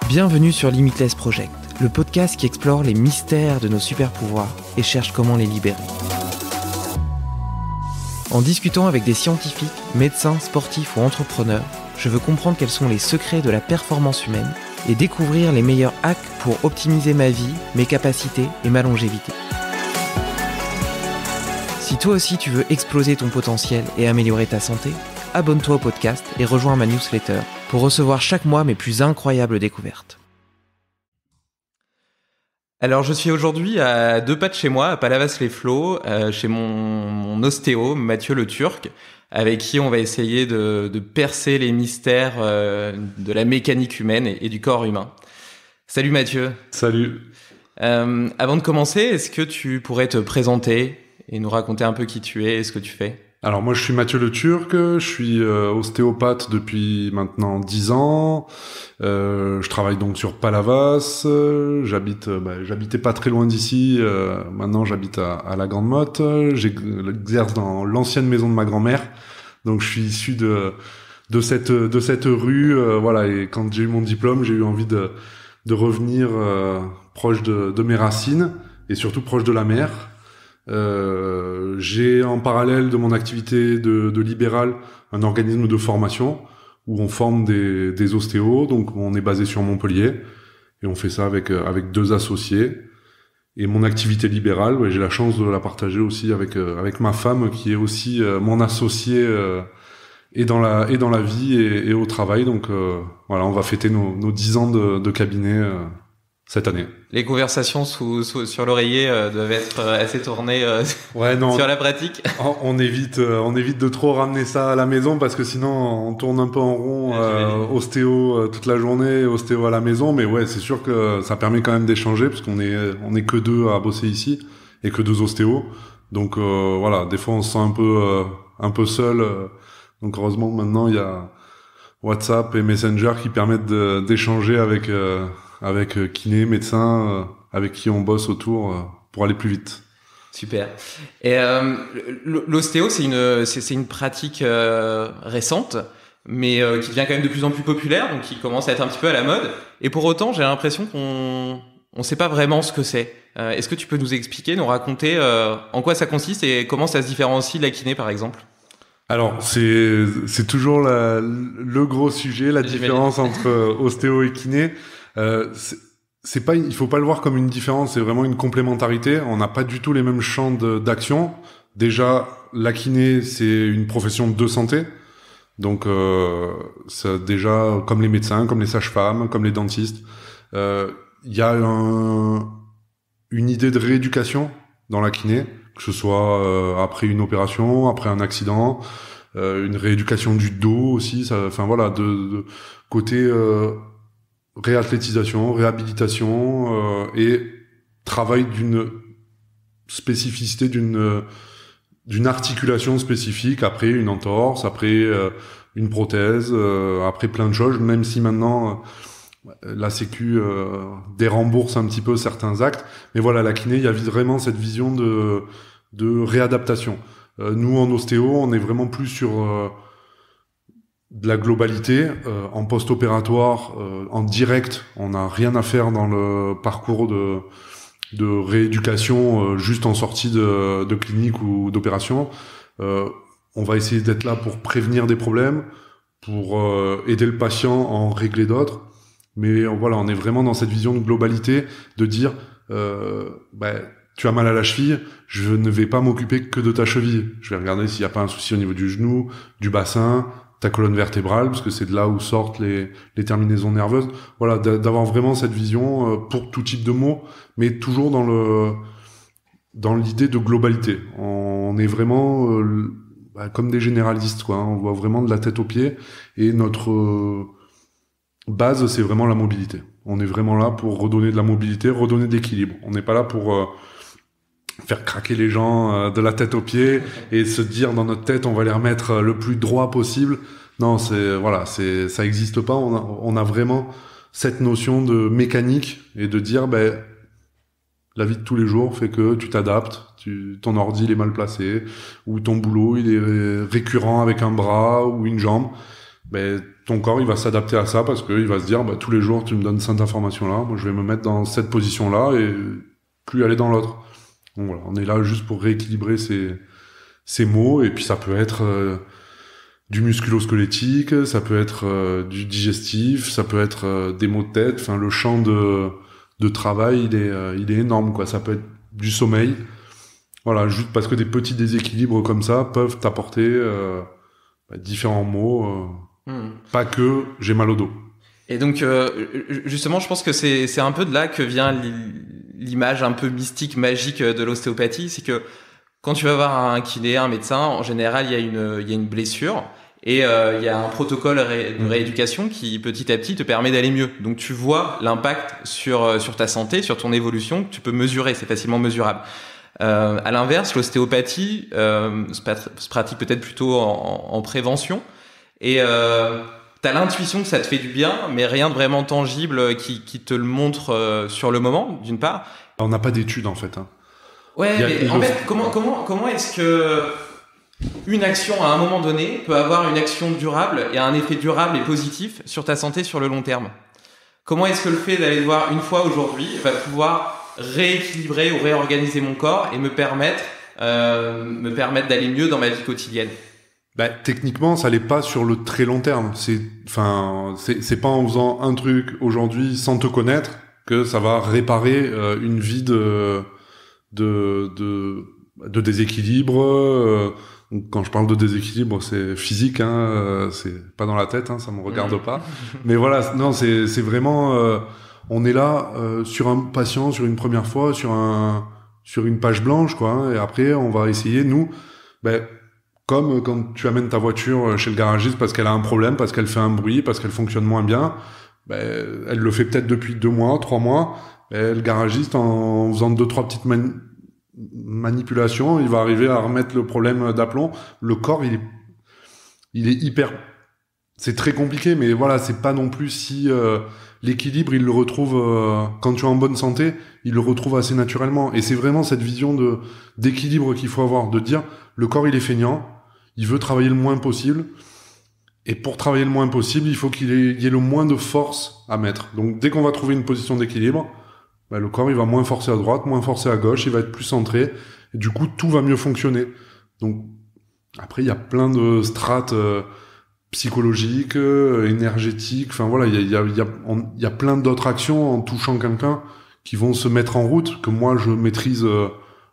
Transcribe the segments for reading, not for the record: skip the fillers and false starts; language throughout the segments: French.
Bienvenue sur Limitless Project, le podcast qui explore les mystères de nos super-pouvoirs et cherche comment les libérer. En discutant avec des scientifiques, médecins, sportifs ou entrepreneurs, je veux comprendre quels sont les secrets de la performance humaine et découvrir les meilleurs hacks pour optimiser ma vie, mes capacités et ma longévité. Si toi aussi tu veux exploser ton potentiel et améliorer ta santé, abonne-toi au podcast et rejoins ma newsletter pour recevoir chaque mois mes plus incroyables découvertes. Alors je suis aujourd'hui à 2 pas de chez moi, à Palavas-les-Flots, chez mon ostéo, Mathieu Le Turc, avec qui on va essayer de percer les mystères de la mécanique humaine et du corps humain. Salut Mathieu. Salut. Avant de commencer, est-ce que tu pourrais te présenter et nous raconter un peu qui tu es et ce que tu fais ? Alors moi je suis Mathieu Le Turc, je suis ostéopathe depuis maintenant 10 ans. Je travaille donc sur Palavas. J'habitais pas très loin d'ici. Maintenant j'habite à la Grande Motte. J'exerce dans l'ancienne maison de ma grand-mère. Donc je suis issu de cette rue. Voilà. Et quand j'ai eu mon diplôme, j'ai eu envie de revenir proche de mes racines et surtout proche de la mer. J'ai en parallèle de mon activité de libéral un organisme de formation où on forme des ostéos. Donc on est basé sur Montpellier et on fait ça avec 2 associés. Et mon activité libérale, j'ai la chance de la partager aussi avec ma femme qui est aussi mon associée et dans la vie et au travail. Donc voilà, on va fêter nos 10 ans de cabinet cette année. Les conversations sur l'oreiller doivent être assez tournées sur la pratique. On évite de trop ramener ça à la maison parce que sinon on tourne un peu en rond, ostéo toute la journée, ostéo à la maison. Mais ouais, c'est sûr que ça permet quand même d'échanger parce qu'on est que 2 à bosser ici et que 2 ostéos. Donc voilà, des fois on se sent un peu seul. Donc heureusement maintenant il y a WhatsApp et Messenger qui permettent d'échanger avec kiné, médecin, avec qui on bosse autour pour aller plus vite. Super. Et l'ostéo, c'est une pratique récente, mais qui devient quand même de plus en plus populaire, donc qui commence à être un petit peu à la mode. Et pour autant, j'ai l'impression qu'on sait pas vraiment ce que c'est. Est-ce que tu peux nous expliquer, nous raconter en quoi ça consiste et comment ça se différencie de la kiné, par exemple ? Alors, c'est toujours le gros sujet, la différence entre ostéo et kiné. C'est pas, il faut pas le voir comme une différence, c'est vraiment une complémentarité. On n'a pas du tout les mêmes champs d'action. Déjà, la kiné, c'est une profession de santé. Donc, c'est déjà comme les médecins, comme les sages-femmes, comme les dentistes. Il y a une idée de rééducation dans la kiné, que ce soit après une opération, après un accident, une rééducation du dos aussi. Enfin voilà, de côté réathlétisation, réhabilitation et travail d'une spécificité, d'une articulation spécifique, après une entorse, après une prothèse, après plein de choses, même si maintenant la Sécu dérembourse un petit peu certains actes. Mais voilà, la kiné, il y a vraiment cette vision de réadaptation. Nous, en ostéo, on est vraiment plus sur de la globalité, en post-opératoire, en direct, on n'a rien à faire dans le parcours de rééducation juste en sortie de clinique ou d'opération. On va essayer d'être là pour prévenir des problèmes, pour aider le patient à en régler d'autres. Mais voilà, on est vraiment dans cette vision de globalité, de dire tu as mal à la cheville, je ne vais pas m'occuper que de ta cheville. Je vais regarder s'il n'y a pas un souci au niveau du genou, du bassin, ta colonne vertébrale, parce que c'est de là où sortent les terminaisons nerveuses. Voilà, d'avoir vraiment cette vision pour tout type de mots, mais toujours dans l'idée de globalité. On est vraiment comme des généralistes, quoi. On voit vraiment de la tête aux pieds, et notre base, c'est vraiment la mobilité. On est vraiment là pour redonner de la mobilité, redonner de l'équilibre. On n'est pas là pour faire craquer les gens de la tête aux pieds et se dire dans notre tête on va les remettre le plus droit possible. Non, ça existe pas. On a vraiment cette notion de mécanique et de dire la vie de tous les jours fait que tu t'adaptes, ton ordi il est mal placé, ou ton boulot il est récurrent avec un bras ou une jambe. ben, ton corps, il va s'adapter à ça parce qu'il va se dire, tous les jours, tu me donnes cette information-là, moi, je vais me mettre dans cette position-là et plus aller dans l'autre. Donc voilà, on est là juste pour rééquilibrer ces mots, et puis ça peut être du musculo-squelettique, ça peut être du digestif, ça peut être des maux de tête. Enfin, le champ de travail, il est énorme, quoi. Ça peut être du sommeil. Voilà, juste parce que des petits déséquilibres comme ça peuvent t'apporter différents maux. Pas que j'ai mal au dos. Et donc, justement, je pense que c'est un peu de là que vient l'image un peu mystique, magique de l'ostéopathie. C'est que quand tu vas voir un kiné, un médecin, en général, il y a une blessure et il y a un protocole de rééducation qui, petit à petit, te permet d'aller mieux. Donc, tu vois l'impact sur ta santé, sur ton évolution, que tu peux mesurer. C'est facilement mesurable. À l'inverse, l'ostéopathie se pratique peut-être plutôt en prévention et t'as l'intuition que ça te fait du bien, mais rien de vraiment tangible qui te le montre sur le moment, d'une part. On n'a pas d'études, en fait. Ouais, mais en fait, comment est-ce que une action à un moment donné peut avoir une action durable et un effet durable et positif sur ta santé sur le long terme? Comment est-ce que le fait d'aller te voir une fois aujourd'hui va pouvoir rééquilibrer ou réorganiser mon corps et me permettre d'aller mieux dans ma vie quotidienne? Techniquement, ça l'est pas sur le très long terme. C'est pas en faisant un truc aujourd'hui sans te connaître que ça va réparer une vie de déséquilibre. Quand je parle de déséquilibre, c'est physique, c'est pas dans la tête, ça me regarde pas. Mais voilà, non, c'est vraiment, on est là sur un patient, sur une première fois, sur une page blanche, quoi. Et après, on va essayer, nous, comme quand tu amènes ta voiture chez le garagiste parce qu'elle a un problème, parce qu'elle fait un bruit, parce qu'elle fonctionne moins bien, elle le fait peut-être depuis 2 mois, 3 mois. Le garagiste, en faisant 2-3 petites manipulations, il va arriver à remettre le problème d'aplomb. Le corps, il est hyper... C'est très compliqué, mais voilà, c'est pas non plus si... l'équilibre, il le retrouve... quand tu es en bonne santé, il le retrouve assez naturellement. Et c'est vraiment cette vision d'équilibre qu'il faut avoir, de dire, le corps, il est feignant, il veut travailler le moins possible, et pour travailler le moins possible, il faut qu'il y ait le moins de force à mettre. Donc, dès qu'on va trouver une position d'équilibre, le corps, il va moins forcer à droite, moins forcer à gauche, il va être plus centré, et du coup, tout va mieux fonctionner. Donc, après, il y a plein de strates psychologiques, énergétiques, enfin voilà, il y a plein d'autres actions en touchant quelqu'un qui vont se mettre en route, que moi, je maîtrise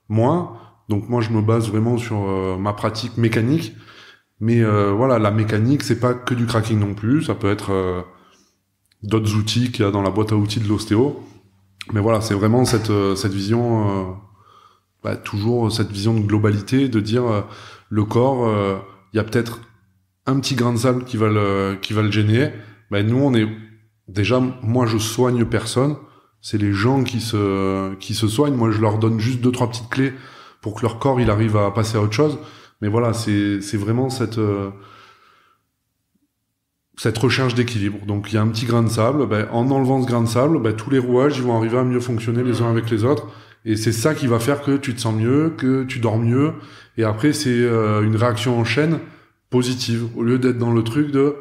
moins. Donc moi, je me base vraiment sur ma pratique mécanique. Mais voilà, la mécanique, c'est pas que du cracking non plus. Ça peut être d'autres outils qu'il y a dans la boîte à outils de l'ostéo. Mais voilà, c'est vraiment cette vision, toujours cette vision de globalité, de dire le corps, il y a peut-être un petit grain de sable qui va le gêner. Nous, on est déjà, moi, je soigne personne. C'est les gens qui se soignent. Moi, je leur donne juste 2-3 petites clés pour que leur corps, il arrive à passer à autre chose. Mais voilà, c'est vraiment cette recherche d'équilibre. Donc, il y a un petit grain de sable. En enlevant ce grain de sable, tous les rouages, ils vont arriver à mieux fonctionner les uns avec les autres. Et c'est ça qui va faire que tu te sens mieux, que tu dors mieux. Et après, c'est une réaction en chaîne positive. Au lieu d'être dans le truc de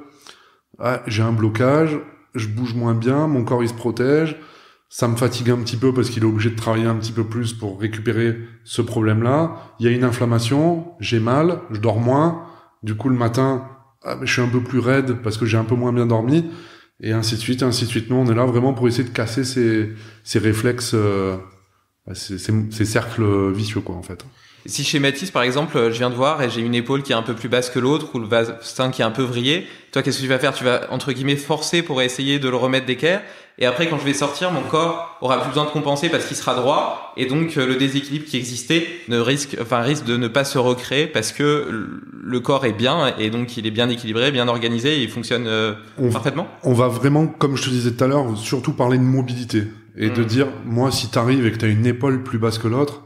j'ai un blocage, je bouge moins bien, mon corps, il se protège. Ça me fatigue un petit peu parce qu'il est obligé de travailler un petit peu plus pour récupérer ce problème-là. Il y a une inflammation, j'ai mal, je dors moins. Du coup, le matin, je suis un peu plus raide parce que j'ai un peu moins bien dormi. Et ainsi de suite, ainsi de suite. Nous, on est là vraiment pour essayer de casser ces réflexes, ces cercles vicieux, quoi, en fait. Si je schématise, par exemple, je viens de voir et j'ai une épaule qui est un peu plus basse que l'autre ou le bassin qui est un peu vrillé. Toi, qu'est-ce que tu vas faire? Tu vas, entre guillemets, forcer pour essayer de le remettre d'équerre. Et après, quand je vais sortir, mon corps aura plus besoin de compenser parce qu'il sera droit. Et donc, le déséquilibre qui existait risque de ne pas se recréer parce que le corps est bien et donc il est bien équilibré, bien organisé et il fonctionne parfaitement. On va vraiment, comme je te disais tout à l'heure, surtout parler de mobilité. Et de dire, moi, si t'arrives et que t'as une épaule plus basse que l'autre,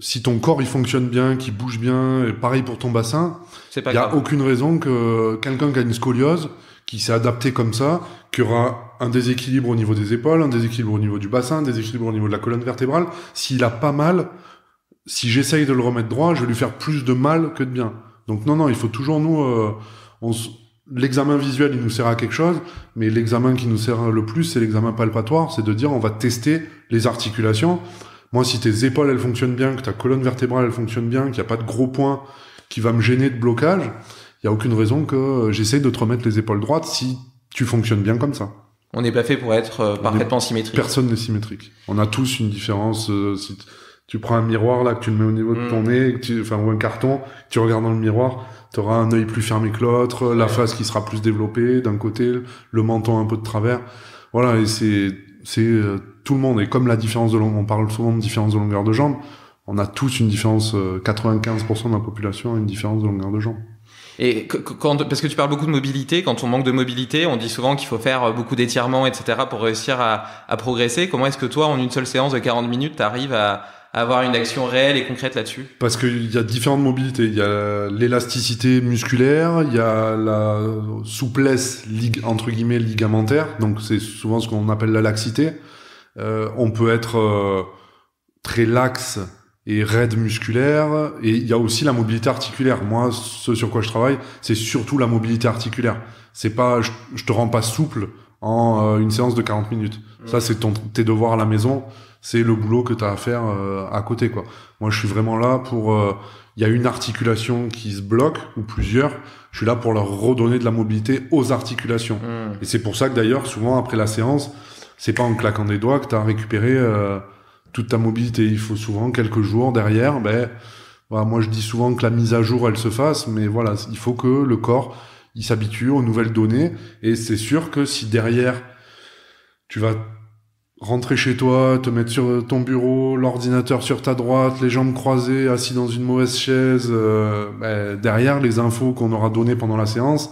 si ton corps il fonctionne bien, qu'il bouge bien, et pareil pour ton bassin, il y a aucune raison que quelqu'un qui a une scoliose, qui s'est adapté comme ça, qu'il y aura un déséquilibre au niveau des épaules, un déséquilibre au niveau du bassin, un déséquilibre au niveau de la colonne vertébrale. S'il a pas mal, si j'essaye de le remettre droit, je vais lui faire plus de mal que de bien. Donc non, il faut toujours l'examen visuel, il nous sert à quelque chose, mais l'examen qui nous sert le plus, c'est l'examen palpatoire, c'est de dire, on va tester les articulations. Moi, si tes épaules, elles fonctionnent bien, que ta colonne vertébrale, elle fonctionne bien, qu'il n'y a pas de gros point qui va me gêner de blocage, il n'y a aucune raison que j'essaye de te remettre les épaules droites si tu fonctionnes bien comme ça. On n'est pas fait pour être parfaitement symétrique. Personne n'est symétrique. On a tous une différence. Si tu prends un miroir, là, que tu le mets au niveau de ton nez, ou un carton, tu regardes dans le miroir, tu auras un œil plus fermé que l'autre, la face qui sera plus développée d'un côté, le menton un peu de travers. Voilà, et c'est tout le monde. Et comme la différence de on parle souvent de différence de longueur de jambe, on a tous une différence, 95% de la population a une différence de longueur de jambe. Et parce que tu parles beaucoup de mobilité, quand on manque de mobilité, on dit souvent qu'il faut faire beaucoup d'étirements, etc. pour réussir à progresser. Comment est-ce que toi, en une seule séance de 40 minutes, tu arrives à avoir une action réelle et concrète là-dessus? Parce qu'il y a différentes mobilités. Il y a l'élasticité musculaire, il y a la souplesse, entre guillemets, ligamentaire. Donc, c'est souvent ce qu'on appelle la laxité. On peut être très laxe et raide musculaire, et il y a aussi la mobilité articulaire. Moi, ce sur quoi je travaille, c'est surtout la mobilité articulaire. C'est pas, je te rends pas souple en une séance de 40 minutes. Ça, c'est tes devoirs à la maison, c'est le boulot que tu as à faire à côté, quoi. Moi, je suis vraiment là pour... il y a une articulation qui se bloque, ou plusieurs, je suis là pour leur redonner de la mobilité aux articulations. Et c'est pour ça que d'ailleurs, souvent, après la séance, c'est pas en claquant des doigts que tu as récupéré toute ta mobilité. Il faut souvent quelques jours derrière. Voilà, moi, je dis souvent que la mise à jour, elle se fasse, mais voilà, il faut que le corps, il s'habitue aux nouvelles données. Et c'est sûr que si derrière, tu vas rentrer chez toi, te mettre sur ton bureau, l'ordinateur sur ta droite, les jambes croisées, assis dans une mauvaise chaise, derrière, les infos qu'on aura données pendant la séance,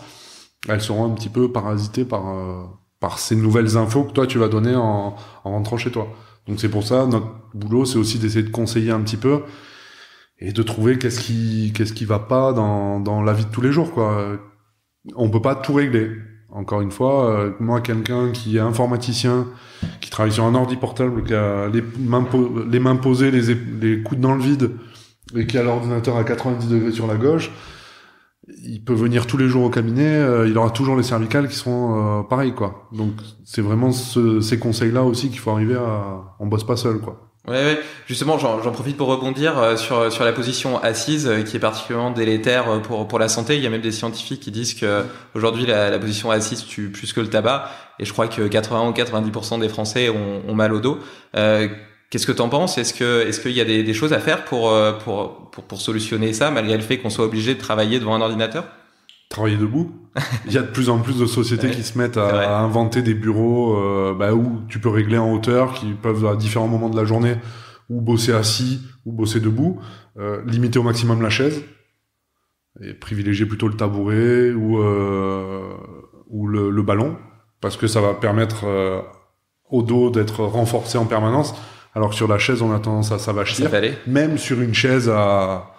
elles seront un petit peu parasitées par ces nouvelles infos que toi, tu vas donner en rentrant chez toi. Donc c'est pour ça, notre boulot, c'est aussi d'essayer de conseiller un petit peu et de trouver qu'est-ce qui va pas dans la vie de tous les jours, quoi. On peut pas tout régler. Encore une fois, moi, quelqu'un qui est informaticien, qui travaille sur un ordi portable, qui a les mains posées, les coudes dans le vide, et qui a l'ordinateur à 90 degrés sur la gauche, il peut venir tous les jours au cabinet, il aura toujours les cervicales qui seront pareilles, quoi. Donc c'est vraiment ces conseils-là aussi qu'il faut arriver à... On bosse pas seul, quoi. Ouais. Justement, j'en profite pour rebondir sur la position assise qui est particulièrement délétère pour la santé. Il y a même des scientifiques qui disent que aujourd'hui la position assise tue plus que le tabac, et je crois que 80 ou 90% des Français ont mal au dos. Qu'est-ce que t'en penses? Est-ce qu'il y a des choses à faire pour solutionner ça, malgré le fait qu'on soit obligé de travailler devant un ordinateur? Travailler debout. Il y a de plus en plus de sociétés qui se mettent à inventer des bureaux où tu peux régler en hauteur, qui peuvent à différents moments de la journée ou bosser assis ou bosser debout, limiter au maximum la chaise et privilégier plutôt le tabouret ou le ballon, parce que ça va permettre au dos d'être renforcé en permanence, alors que sur la chaise on a tendance à s'avachir. Même sur une chaise à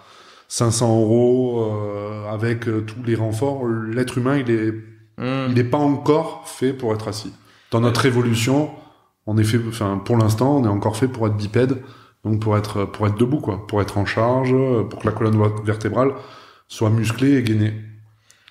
500 €, avec tous les renforts, l'être humain, il est pas encore fait pour être assis. Dans notre évolution, pour l'instant, on est encore fait pour être bipède, donc pour être debout, quoi, pour être en charge, pour que la colonne vertébrale soit musclée et gainée.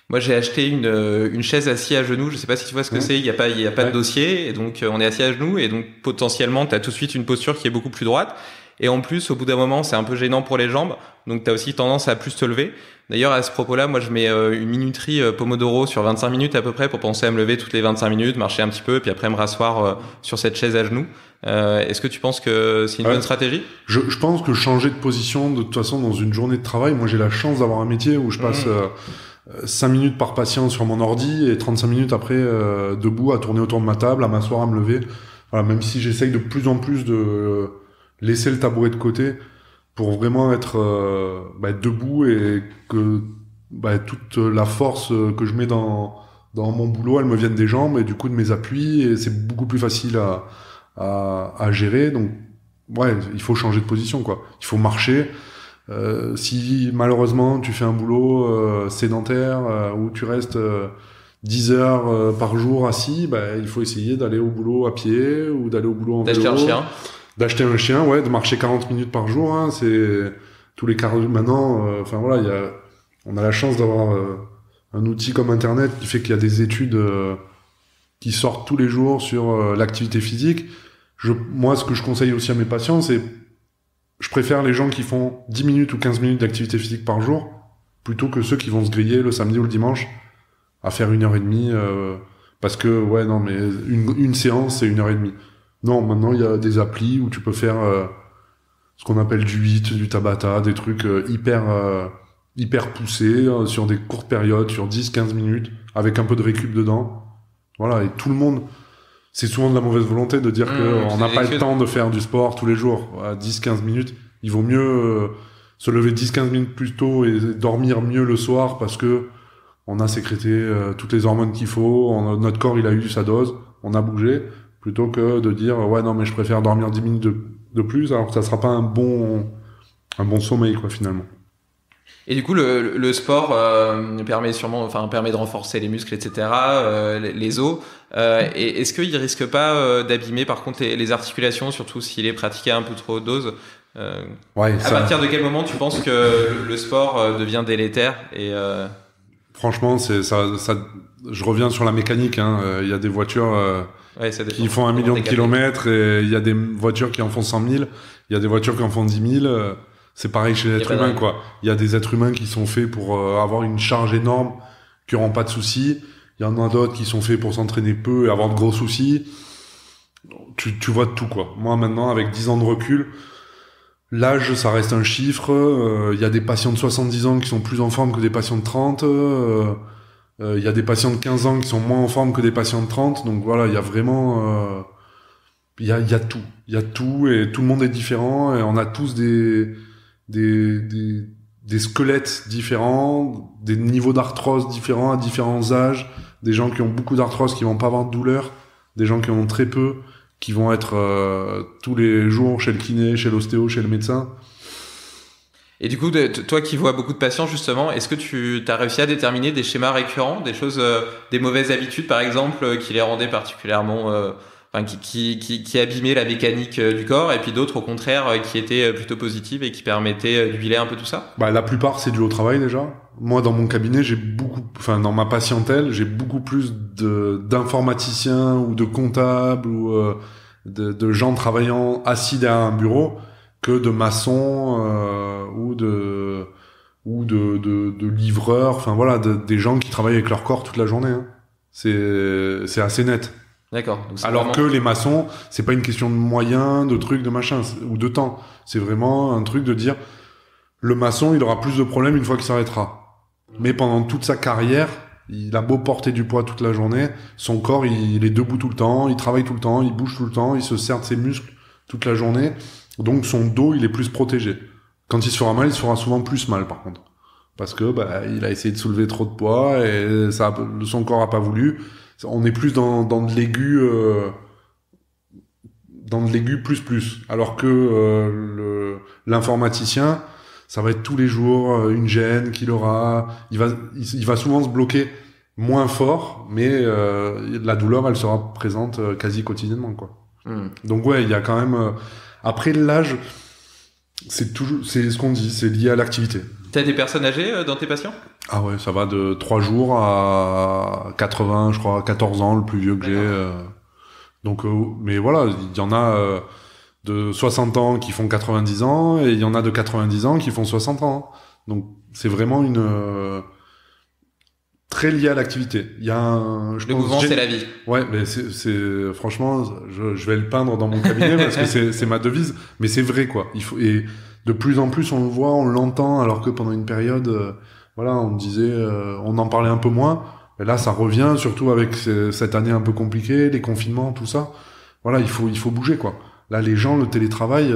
Moi, j'ai acheté une chaise assise à genoux. Je sais pas si tu vois ce que c'est. Il y a pas de dossier, et donc on est assis à genoux, et donc potentiellement, t'as tout de suite une posture qui est beaucoup plus droite. Et en plus, au bout d'un moment, c'est un peu gênant pour les jambes, donc tu as aussi tendance à plus te lever. D'ailleurs, à ce propos-là, moi, je mets une minuterie Pomodoro sur 25 minutes à peu près pour penser à me lever toutes les 25 minutes, marcher un petit peu, puis après me rasseoir sur cette chaise à genoux. Est-ce que tu penses que c'est une bonne stratégie? Je pense que changer de position, de toute façon, dans une journée de travail, moi, j'ai la chance d'avoir un métier où je passe 5 minutes par patient sur mon ordi et 35 minutes après debout à tourner autour de ma table, à m'asseoir, à me lever. Voilà, même si j'essaye de plus en plus de laisser le tabouret de côté pour vraiment être debout, et que toute la force que je mets dans mon boulot, elle me vienne des jambes et du coup de mes appuis, et c'est beaucoup plus facile à gérer. Donc il faut changer de position, quoi. Il faut marcher. Si malheureusement tu fais un boulot sédentaire où tu restes 10 heures par jour assis, il faut essayer d'aller au boulot à pied ou d'aller au boulot en vélo. D'acheter un chien, de marcher 40 minutes par jour, c'est tous les quarts maintenant. On a la chance d'avoir un outil comme Internet qui fait qu'il y a des études qui sortent tous les jours sur l'activité physique. Moi, ce que je conseille aussi à mes patients, c'est je préfère les gens qui font 10 minutes ou 15 minutes d'activité physique par jour plutôt que ceux qui vont se griller le samedi ou le dimanche à faire 1h30 parce que, ouais, non, mais une séance, c'est 1h30. Non, maintenant, il y a des applis où tu peux faire ce qu'on appelle du HIIT, du Tabata, des trucs hyper poussés sur des courtes périodes, sur 10-15 minutes, avec un peu de récup dedans. Voilà, et tout le monde... C'est souvent de la mauvaise volonté de dire qu'on n'a pas le temps de faire du sport tous les jours. À 10-15 minutes, il vaut mieux se lever 10-15 minutes plus tôt et dormir mieux le soir parce que on a sécrété toutes les hormones qu'il faut, notre corps il a eu sa dose, on a bougé, plutôt que de dire ouais non mais je préfère dormir 10 minutes de plus alors que ça sera pas un bon sommeil quoi finalement. Et du coup, le sport permet de renforcer les muscles, etc., les os. Et est-ce qu'il risque pas d'abîmer, par contre, les articulations, surtout s'il est pratiqué à un peu trop haute dose Ouais. À partir de quel moment tu penses que le sport devient délétère et Franchement, c'est ça. Je reviens sur la mécanique. Il y a des voitures qui font 1 million de kilomètres et il y a des voitures qui en font 100 000. Il y a des voitures qui en font 10 000. C'est pareil chez l'être humain, quoi. Il y a des êtres humains qui sont faits pour avoir une charge énorme, qui n'auront pas de soucis. Il y en a d'autres qui sont faits pour s'entraîner peu et avoir de gros soucis. Tu vois de tout, quoi. Moi, maintenant, avec 10 ans de recul, l'âge, ça reste un chiffre. Il y a des patients de 70 ans qui sont plus en forme que des patients de 30. Il y a des patients de 15 ans qui sont moins en forme que des patients de 30. Donc voilà, il y a vraiment... Il y a tout. Il y a tout et tout le monde est différent. Et on a tous des squelettes différents, des niveaux d'arthrose différents à différents âges, des gens qui ont beaucoup d'arthrose qui vont pas avoir de douleur, des gens qui en ont très peu, qui vont être tous les jours chez le kiné, chez l'ostéo, chez le médecin. Et du coup, toi qui vois beaucoup de patients justement, est-ce que tu as réussi à déterminer des schémas récurrents, des choses, des mauvaises habitudes par exemple, qui les rendaient particulièrement... qui abîmait la mécanique du corps, et puis d'autres au contraire qui étaient plutôt positives et qui permettaient d'huiler un peu tout ça? La plupart c'est dû au travail déjà. Moi dans mon cabinet dans ma patientèle j'ai beaucoup plus d'informaticiens ou de comptables ou de gens travaillant assis derrière un bureau que de maçons ou de livreurs. Enfin voilà, des gens qui travaillent avec leur corps toute la journée. C'est assez net. D'accord. Alors que les maçons, c'est pas une question de moyens, de trucs, de machin, ou de temps. C'est vraiment un truc de dire, le maçon, il aura plus de problèmes une fois qu'il s'arrêtera. Mais pendant toute sa carrière, il a beau porter du poids toute la journée, son corps, il est debout tout le temps, il travaille tout le temps, il bouge tout le temps, il se serre de ses muscles toute la journée. Donc son dos, il est plus protégé. Quand il se fera mal, il se fera souvent plus mal, par contre. Parce que, il a essayé de soulever trop de poids et son corps a pas voulu. On est plus dans de l'aigu, plus. Alors que l'informaticien, ça va être tous les jours une gêne qu'il aura. Il va souvent se bloquer moins fort, mais la douleur, elle sera présente quasi quotidiennement, quoi. Donc ouais, il y a quand même. Après l'âge, c'est ce qu'on dit, c'est lié à l'activité. T'as des personnes âgées dans tes patients? Ah ouais, ça va de 3 jours à 80, je crois, 14 ans, le plus vieux que j'ai. Donc, mais voilà, il y en a de 60 ans qui font 90 ans, et il y en a de 90 ans qui font 60 ans. Donc, c'est vraiment très lié à l'activité. Il y a le mouvement, c'est la vie. Ouais, mais c'est franchement, je vais le peindre dans mon cabinet parce que c'est ma devise, mais c'est vrai, quoi. Et de plus en plus, on le voit, on l'entend, alors que pendant une période... Voilà, on disait, on en parlait un peu moins. Et là, ça revient, surtout avec cette année un peu compliquée, les confinements, tout ça. Voilà, il faut bouger, quoi. Là, les gens, le télétravail,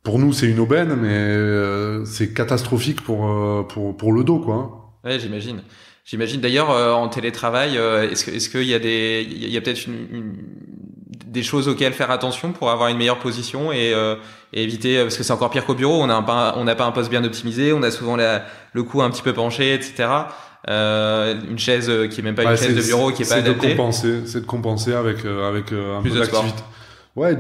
pour nous, c'est une aubaine, mais c'est catastrophique pour le dos, quoi. Ouais, j'imagine. J'imagine d'ailleurs en télétravail, est-ce qu'il y a il y a peut-être des choses auxquelles faire attention pour avoir une meilleure position et éviter, parce que c'est encore pire qu'au bureau, on n'a pas un poste bien optimisé, on a souvent le cou un petit peu penché, etc. Une chaise qui est même pas une chaise de bureau, qui est pas adaptée. C'est de compenser avec un plus peu d'activité. Ouais,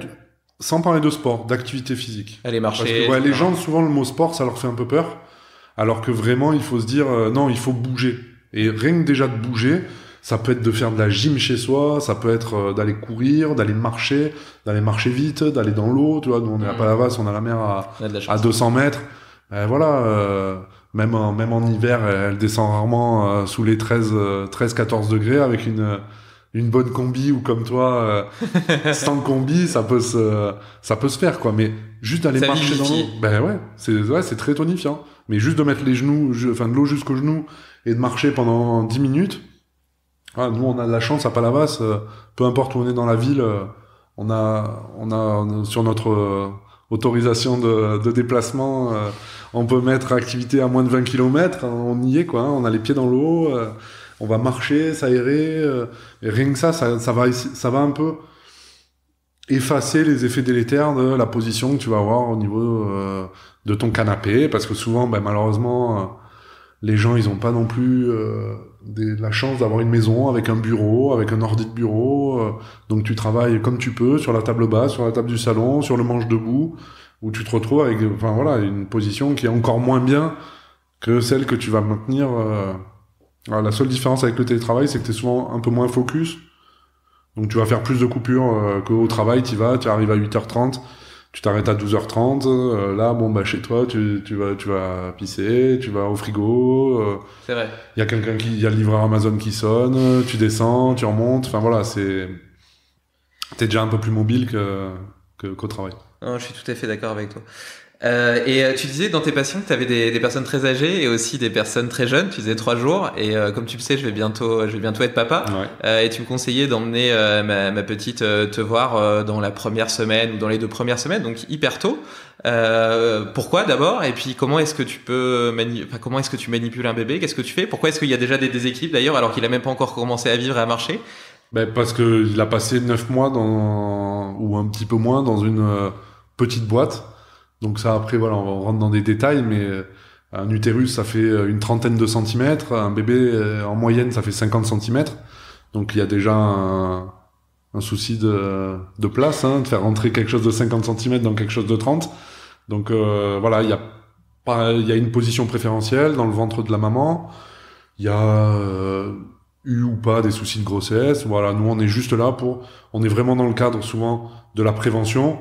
sans parler de sport, d'activité physique. Aller marcher. Parce que les gens, souvent le mot sport, ça leur fait un peu peur. Alors que vraiment, il faut se dire, non, il faut bouger. Et rien que déjà de bouger, ça peut être de faire de la gym chez soi, ça peut être d'aller courir, d'aller marcher vite, d'aller dans l'eau, tu vois. Nous, on est à Palavas, on a la mer à 200 mètres. Voilà, même en hiver, elle descend rarement sous les 13-14 degrés avec une bonne combi ou comme toi, sans combi, ça peut se faire, quoi. Mais juste d'aller marcher dans l'eau, c'est très tonifiant. Mais juste de mettre de l'eau jusqu'aux genoux et de marcher pendant 10 minutes. Nous, on a de la chance à Palavas, peu importe où on est dans la ville, on a sur notre autorisation de déplacement, on peut mettre activité à moins de 20 km, on y est, quoi. On a les pieds dans l'eau, on va marcher, s'aérer, et rien que ça va un peu effacer les effets délétères de la position que tu vas avoir au niveau de ton canapé, parce que souvent, malheureusement, les gens, ils ont pas non plus la chance d'avoir une maison avec un bureau, avec un ordi de bureau, donc tu travailles comme tu peux, sur la table basse, sur la table du salon, sur le manche debout, où tu te retrouves avec une position qui est encore moins bien que celle que tu vas maintenir. La seule différence avec le télétravail, c'est que tu es souvent un peu moins focus, donc tu vas faire plus de coupures qu'au travail. Tu arrives à 8h30, tu t'arrêtes à 12h30, là, chez toi, tu vas pisser, tu vas au frigo. C'est vrai. Il y a le livreur Amazon qui sonne, tu descends, tu remontes. Enfin voilà, t'es déjà un peu plus mobile qu'au travail. Non, je suis tout à fait d'accord avec toi. Et tu disais dans tes patients que tu avais des personnes très âgées et aussi des personnes très jeunes. Tu disais 3 jours et comme tu le sais, je vais bientôt être papa. Ouais. Et tu me conseillais d'emmener ma petite te voir dans la première semaine ou dans les 2 premières semaines, donc hyper tôt. Pourquoi d'abord? Et puis comment est-ce que tu manipules un bébé? Qu'est-ce que tu fais? Pourquoi est-ce qu'il y a déjà des déséquilibres d'ailleurs alors qu'il a même pas encore commencé à vivre et à marcher? Parce que il a passé 9 mois ou un petit peu moins dans une petite boîte. Donc ça, après, voilà, on rentre dans des détails, mais un utérus, ça fait une trentaine de centimètres. Un bébé, en moyenne, ça fait 50 centimètres. Donc il y a déjà un souci de place, de faire rentrer quelque chose de 50 centimètres dans quelque chose de 30. Donc voilà, il y a une position préférentielle dans le ventre de la maman. Il y a eu ou pas des soucis de grossesse. Voilà, nous, on est juste là on est vraiment dans le cadre, souvent, de la prévention,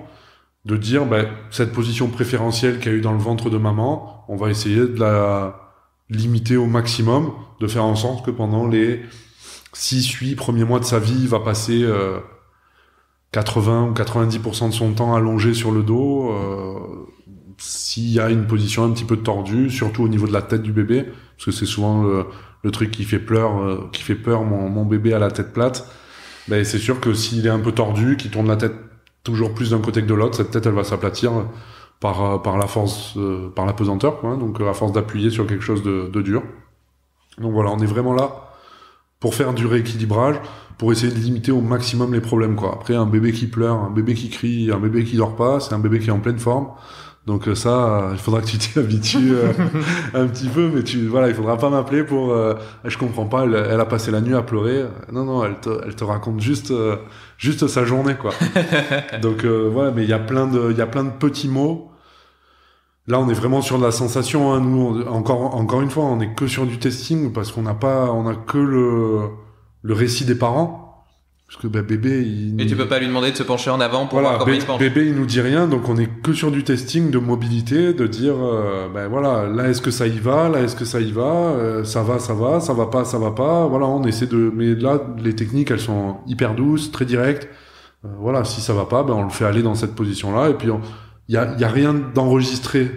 de dire, cette position préférentielle qu'il y a eu dans le ventre de maman, on va essayer de la limiter au maximum, de faire en sorte que pendant les 6-8 premiers mois de sa vie, il va passer 80 ou 90% de son temps allongé sur le dos, s'il y a une position un petit peu tordue, surtout au niveau de la tête du bébé, parce que c'est souvent le truc qui fait peur mon bébé à la tête plate. C'est sûr que s'il est un peu tordu, qu'il tourne la tête toujours plus d'un côté que de l'autre, cette tête elle va s'aplatir par la force, par la pesanteur, quoi, donc à force d'appuyer sur quelque chose de dur. Donc voilà, on est vraiment là pour faire du rééquilibrage, pour essayer de limiter au maximum les problèmes, quoi. Après, un bébé qui pleure, un bébé qui crie, un bébé qui dort pas, c'est un bébé qui est en pleine forme. Donc ça, il faudra que tu t'y habitues un petit peu, mais il faudra pas m'appeler pour je comprends pas, elle a passé la nuit à pleurer. Non, elle te raconte juste sa journée, quoi. Donc mais il y a plein de petits mots. Là, on est vraiment sur de la sensation, hein. Nous, encore une fois, on est que sur du testing parce qu'on a que le récit des parents. Parce que bébé, Et tu peux pas lui demander de se pencher en avant pour voir comment il se penche. Bébé, il nous dit rien, donc on est que sur du testing de mobilité, de dire, là, est-ce que ça y va, là, est-ce que ça y va, ça va pas, voilà, on essaie mais là, les techniques, elles sont hyper douces, très directes, si ça va pas, on le fait aller dans cette position-là, et puis il y a rien d'enregistré.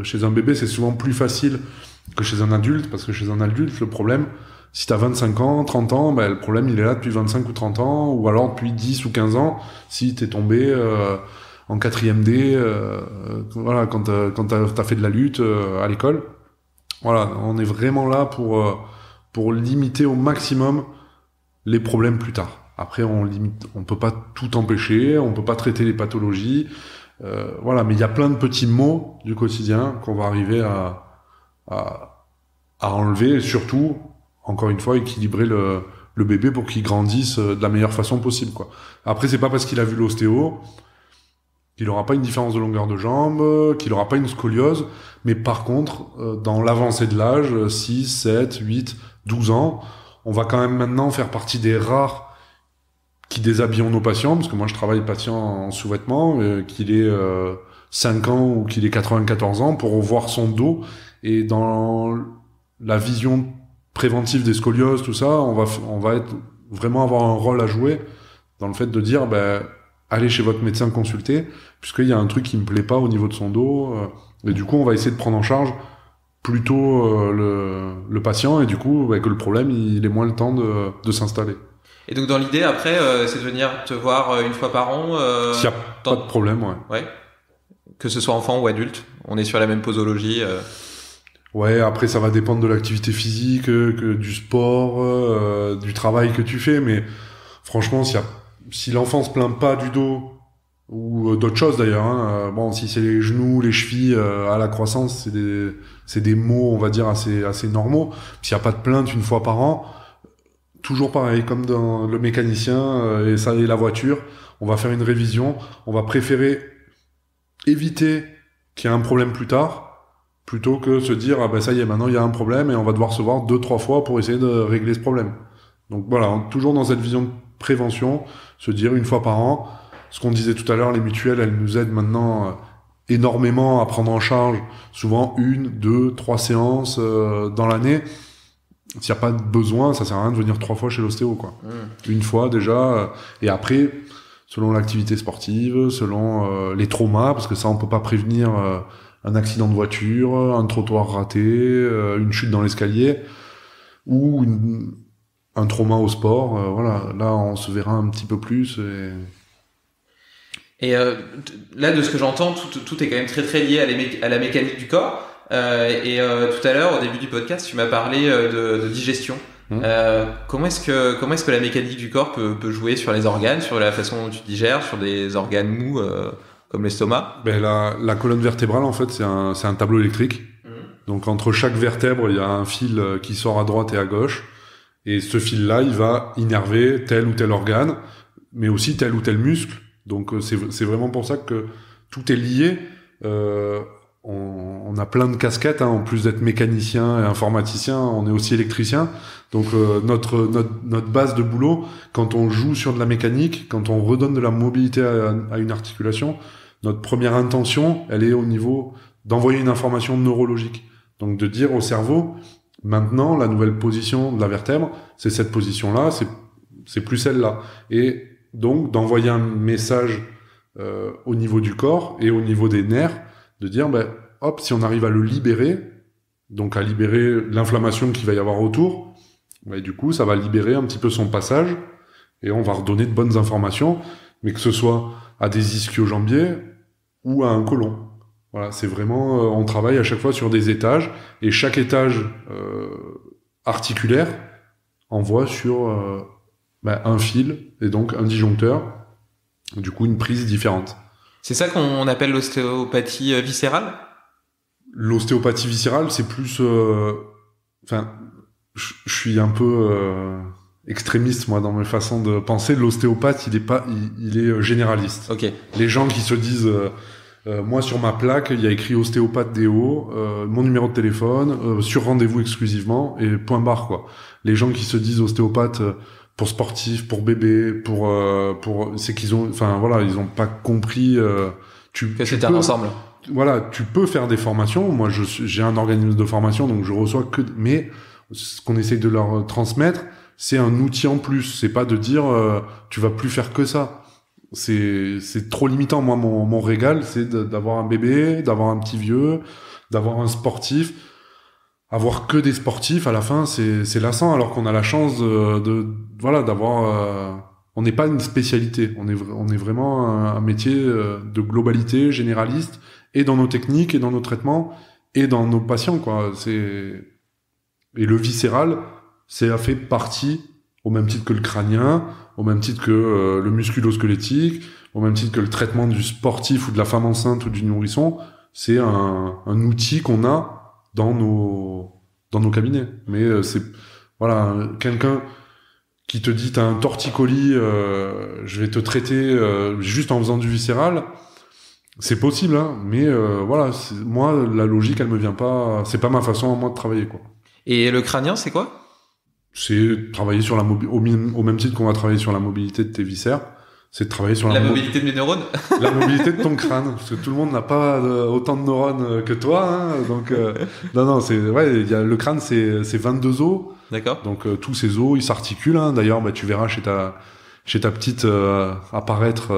Chez un bébé, c'est souvent plus facile que chez un adulte, parce que chez un adulte, le problème, si t'as 25 ans, 30 ans, le problème, il est là depuis 25 ou 30 ans, ou alors depuis 10 ou 15 ans, si t'es tombé en 4e D, quand t'as fait de la lutte à l'école. Voilà, on est vraiment là pour limiter au maximum les problèmes plus tard. Après, on peut pas tout empêcher, on peut pas traiter les pathologies, mais il y a plein de petits mots du quotidien qu'on va arriver à enlever, et surtout, encore une fois, équilibrer le bébé pour qu'il grandisse de la meilleure façon possible, quoi. Après, c'est pas parce qu'il a vu l'ostéo qu'il aura pas une différence de longueur de jambe, qu'il aura pas une scoliose, mais par contre, dans l'avancée de l'âge, 6, 7, 8, 12 ans, on va quand même maintenant faire partie des rares qui déshabillons nos patients, parce que moi je travaille patient en sous-vêtements, qu'il ait 5 ans ou qu'il ait 94 ans, pour revoir son dos. Et dans la vision préventive des scolioses, tout ça, on va vraiment avoir un rôle à jouer dans le fait de dire, allez chez votre médecin consulter, puisqu'il y a un truc qui me plaît pas au niveau de son dos, et du coup on va essayer de prendre en charge plutôt le patient, et du coup que le problème il ait moins le temps de s'installer. Et donc dans l'idée après, c'est de venir te voir une fois par an. S'il n'y a pas de problème, ouais. Ouais. Que ce soit enfant ou adulte, on est sur la même posologie. Ouais, après ça va dépendre de l'activité physique, que du sport, du travail que tu fais, mais franchement, si l'enfant se plaint pas du dos ou d'autres choses d'ailleurs, hein, bon, si c'est les genoux, les chevilles à la croissance, c'est des maux, on va dire assez normaux. S'il y a pas de plainte une fois par an, toujours pareil, comme dans le mécanicien et ça et la voiture, on va faire une révision, on va préférer éviter qu'il y ait un problème plus tard, plutôt que se dire ça y est, maintenant il y a un problème et on va devoir se voir 2-3 fois pour essayer de régler ce problème. Donc voilà, toujours dans cette vision de prévention, se dire une fois par an, ce qu'on disait tout à l'heure, les mutuelles, elles nous aident maintenant énormément à prendre en charge souvent 1, 2, 3 séances dans l'année. S'il n'y a pas de besoin, ça sert à rien de venir 3 fois chez l'ostéo, quoi. Une fois déjà, et après, selon l'activité sportive, selon les traumas, parce que ça on peut pas prévenir un accident de voiture, un trottoir raté, une chute dans l'escalier, ou un trauma au sport, voilà, là on se verra un petit peu plus. Et là, de ce que j'entends, tout est quand même très très lié à la mécanique du corps. Tout à l'heure, au début du podcast, tu m'as parlé de digestion. Comment est-ce que la mécanique du corps peut jouer sur les organes, sur la façon dont tu digères, sur des organes mous comme l'estomac? La colonne vertébrale, en fait, c'est un tableau électrique. Donc entre chaque vertèbre, il y a un fil qui sort à droite et à gauche. Et ce fil-là, il va innerver tel ou tel organe, mais aussi tel ou tel muscle. Donc c'est vraiment pour ça que tout est lié. On a plein de casquettes, hein. En plus d'être mécanicien et informaticien, on est aussi électricien. Donc notre base de boulot, quand on joue sur de la mécanique, quand on redonne de la mobilité à une articulation, notre première intention, elle est au niveau d'envoyer une information neurologique. Donc de dire au cerveau, maintenant la nouvelle position de la vertèbre, c'est cette position-là, c'est plus celle-là. Et donc d'envoyer un message au niveau du corps et au niveau des nerfs, de dire hop, si on arrive à le libérer, donc à libérer l'inflammation qu'il va y avoir autour, du coup ça va libérer un petit peu son passage et on va redonner de bonnes informations, mais que ce soit à des ischio-jambiers ou à un côlon. Voilà, c'est vraiment on travaille à chaque fois sur des étages et chaque étage articulaire envoie sur un fil et donc un disjoncteur, du coup une prise différente. C'est ça qu'on appelle l'ostéopathie viscérale? L'ostéopathie viscérale, c'est plus... je suis un peu extrémiste, moi, dans mes façons de penser. L'ostéopathe, il est généraliste. Okay. Les gens qui se disent... moi, sur ma plaque, il y a écrit ostéopathe DO, mon numéro de téléphone, sur rendez-vous exclusivement, et point barre, quoi. Les gens qui se disent ostéopathe... pour sportifs, pour bébés, c'est qu'ils ont, ils ont pas compris. Que c'était un ensemble. Voilà, tu peux faire des formations. Moi, j'ai un organisme de formation, donc je reçois mais ce qu'on essaye de leur transmettre, c'est un outil en plus. C'est pas de dire tu vas plus faire que ça. C'est trop limitant. Moi, mon régal, c'est d'avoir un bébé, d'avoir un petit vieux, d'avoir un sportif. Avoir que des sportifs, à la fin, c'est lassant, alors qu'on a la chance d'avoir... on n'est pas une spécialité, on est vraiment un métier de globalité, généraliste, et dans nos techniques, et dans nos traitements, et dans nos patients, quoi. Et le viscéral, ça fait partie, au même titre que le crânien, au même titre que le musculo-squelettique, au même titre que le traitement du sportif ou de la femme enceinte ou du nourrisson, c'est un outil qu'on a dans nos cabinets. Mais quelqu'un qui te dit t'as un torticolis, je vais te traiter juste en faisant du viscéral, C'est possible, hein, mais voilà, moi, la logique, elle me vient pas. C'est pas ma façon à moi de travailler, quoi. Et le crânien, c'est quoi? C'est travailler sur au même titre qu'on va travailler sur la mobilité de tes viscères, c'est de travailler sur la mobilité de mes neurones. La mobilité de ton crâne, parce que tout le monde n'a pas autant de neurones que toi, hein, donc non, c'est ouais, le crâne, c'est 22 os. D'accord. Donc tous ces os, ils s'articulent. Hein. D'ailleurs, tu verras chez ta petite apparaître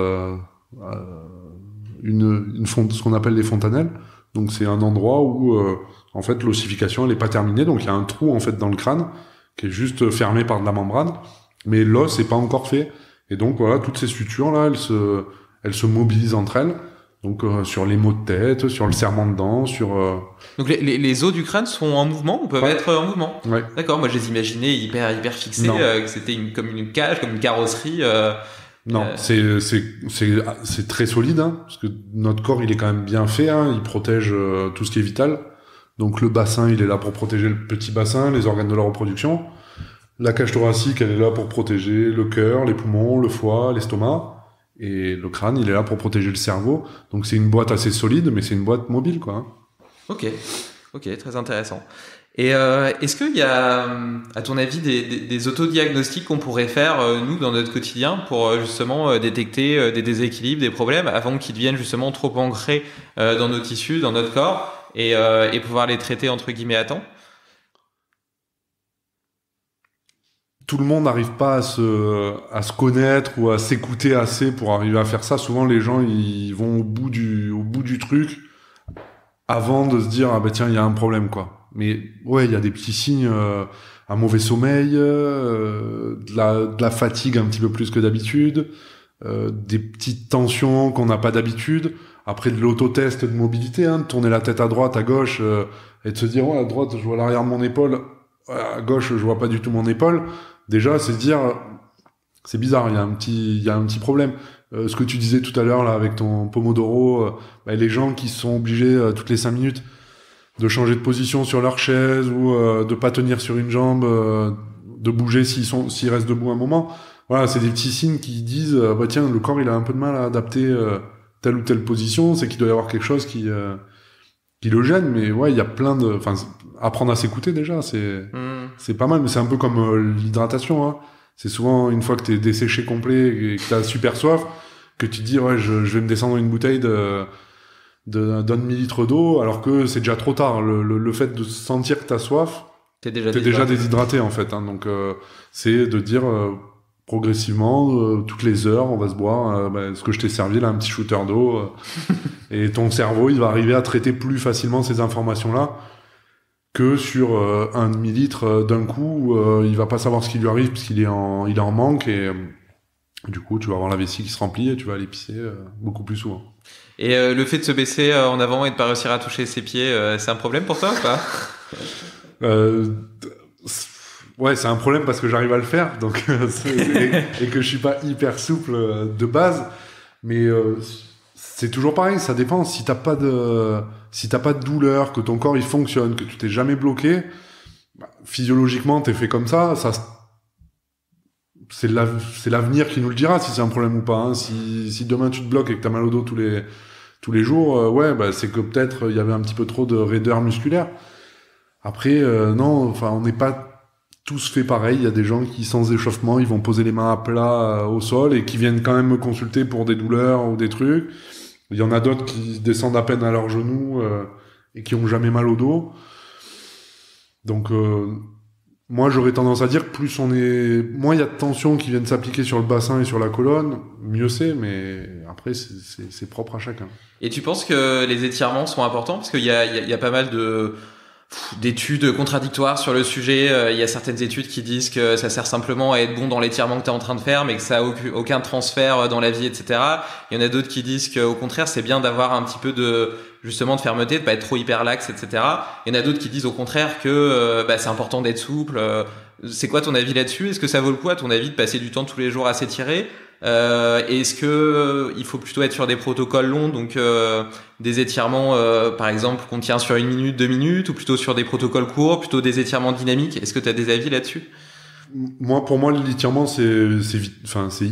ce qu'on appelle les fontanelles. Donc c'est un endroit où en fait l'ossification elle est pas terminée, donc il y a un trou en fait dans le crâne qui est juste fermé par de la membrane, mais l'os est pas encore fait. Et donc voilà, toutes ces sutures là, elles se mobilisent entre elles. Donc sur les maux de tête, sur le serrement de dents, sur. Donc les os du crâne sont en mouvement, ou peuvent être en mouvement. Ouais. D'accord. Moi je les imaginais hyper fixés, que c'était comme une cage, comme une carrosserie. Non, c'est très solide, hein, parce que notre corps il est quand même bien fait, hein, il protège tout ce qui est vital. Donc le bassin il est là pour protéger le petit bassin, les organes de la reproduction. La cage thoracique elle est là pour protéger le cœur, les poumons, le foie, l'estomac. Et le crâne, il est là pour protéger le cerveau. Donc c'est une boîte assez solide, mais c'est une boîte mobile, quoi. Hein. Ok, très intéressant. Et est-ce qu'il y a, à ton avis, des autodiagnostics qu'on pourrait faire, nous, dans notre quotidien, pour justement détecter des déséquilibres, des problèmes, avant qu'ils deviennent justement trop ancrés dans nos tissus, dans notre corps, et pouvoir les traiter, entre guillemets, à temps? Tout le monde n'arrive pas à se connaître ou à s'écouter assez pour arriver à faire ça. Souvent, les gens, ils vont au bout du truc avant de se dire, ah bah tiens, il y a un problème, quoi. Mais ouais, il y a des petits signes, un mauvais sommeil, de la fatigue un petit peu plus que d'habitude, des petites tensions qu'on n'a pas d'habitude. Après, de l'autotest de mobilité, hein, de tourner la tête à droite, à gauche, et de se dire, ouais, à droite, je vois l'arrière de mon épaule, à gauche, je vois pas du tout mon épaule. Déjà, c'est dire, c'est bizarre, il y a un petit problème. Ce que tu disais tout à l'heure là avec ton Pomodoro, les gens qui sont obligés toutes les 5 minutes de changer de position sur leur chaise ou de pas tenir sur une jambe, de bouger s'ils restent debout un moment. Voilà, c'est des petits signes qui disent tiens, le corps il a un peu de mal à adapter telle ou telle position, c'est qu'il doit y avoir quelque chose qui le gêne. Mais ouais, il y a plein de, apprendre à s'écouter déjà, c'est pas mal, mais c'est un peu comme l'hydratation, hein. C'est souvent une fois que t'es desséché complet et que t'as super soif, que tu te dis ouais, je vais me descendre une bouteille d'un demi-litre d'eau, alors que c'est déjà trop tard. Le fait de sentir que t'as soif, t'es déjà déshydraté en fait, hein. Donc c'est de dire progressivement, toutes les heures, on va se boire ce que je t'ai servi là, un petit shooter d'eau, et ton cerveau il va arriver à traiter plus facilement ces informations là que sur un demi-litre d'un coup, il va pas savoir ce qui lui arrive puisqu'il est en manque, et du coup tu vas avoir la vessie qui se remplit et tu vas aller pisser beaucoup plus souvent. Et le fait de se baisser en avant et de pas réussir à toucher ses pieds, c'est un problème pour toi ou pas? Ouais, c'est un problème parce que j'arrive à le faire, donc et que je suis pas hyper souple de base, mais c'est toujours pareil, ça dépend. Si t'as pas de douleur, que ton corps il fonctionne, que tu t'es jamais bloqué, physiologiquement t'es fait comme ça, c'est l'avenir qui nous le dira si c'est un problème ou pas, hein. Si demain tu te bloques et que t'as mal au dos tous les jours, c'est que peut-être il y avait un petit peu trop de raideur musculaire. Après, non, on n'est pas tous fait pareil. Il y a des gens qui, sans échauffement, ils vont poser les mains à plat au sol et qui viennent quand même me consulter pour des douleurs ou des trucs. Il y en a d'autres qui descendent à peine à leurs genoux et qui ont jamais mal au dos. Donc, moi, j'aurais tendance à dire moins il y a de tensions qui viennent s'appliquer sur le bassin et sur la colonne, mieux c'est. Mais après, c'est propre à chacun. Et tu penses que les étirements sont importants? Parce qu'il y a pas mal d'études contradictoires sur le sujet. Il y a certaines études qui disent que ça sert simplement à être bon dans l'étirement que tu es en train de faire, mais que ça a aucun transfert dans la vie, etc. Il y en a d'autres qui disent qu'au contraire, c'est bien d'avoir un petit peu de fermeté, de pas être trop hyperlaxe, etc. Il y en a d'autres qui disent au contraire que c'est important d'être souple. C'est quoi ton avis là-dessus? Est-ce que ça vaut le coup, à ton avis, de passer du temps tous les jours à s'étirer? Est-ce que il faut plutôt être sur des protocoles longs, donc des étirements par exemple qu'on tient sur 1 minute, 2 minutes, ou plutôt sur des protocoles courts, plutôt des étirements dynamiques? Est-ce que tu as des avis là-dessus? Pour moi l'étirement c'est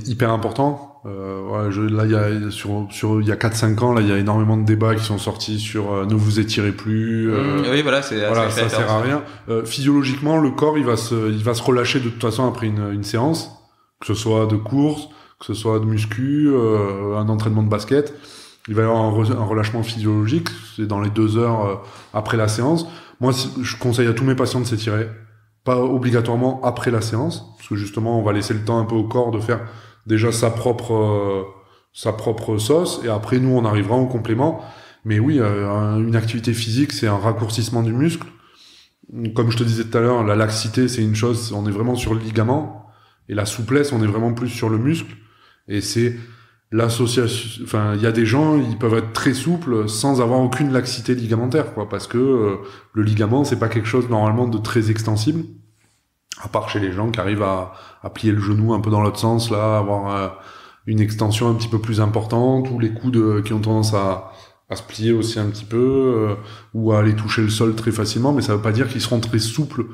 hyper important. Là, il y a il y a 4-5 ans, là, il y a énormément de débats qui sont sortis sur ne vous étirez plus. Oui, voilà, ça sert à rien. Physiologiquement, le corps, il va se relâcher de toute façon après une séance, que ce soit de course, que ce soit de muscu, un entraînement de basket. Il va y avoir un relâchement physiologique, c'est dans les 2 heures après la séance. Moi, je conseille à tous mes patients de s'étirer, pas obligatoirement après la séance, parce que justement, on va laisser le temps un peu au corps de faire déjà sa propre sauce, et après, nous, on arrivera en complément. Mais oui, une activité physique, c'est un raccourcissement du muscle. Comme je te disais tout à l'heure, la laxité, c'est une chose, on est vraiment sur le ligament, et la souplesse, on est vraiment plus sur le muscle, et c'est l'association, enfin, il y a des gens, ils peuvent être très souples sans avoir aucune laxité ligamentaire, quoi, parce que le ligament, c'est pas quelque chose normalement de très extensible, à part chez les gens qui arrivent à plier le genou un peu dans l'autre sens, là, avoir une extension un petit peu plus importante, ou les coudes qui ont tendance à se plier aussi un petit peu, ou à aller toucher le sol très facilement, mais ça veut pas dire qu'ils seront très souples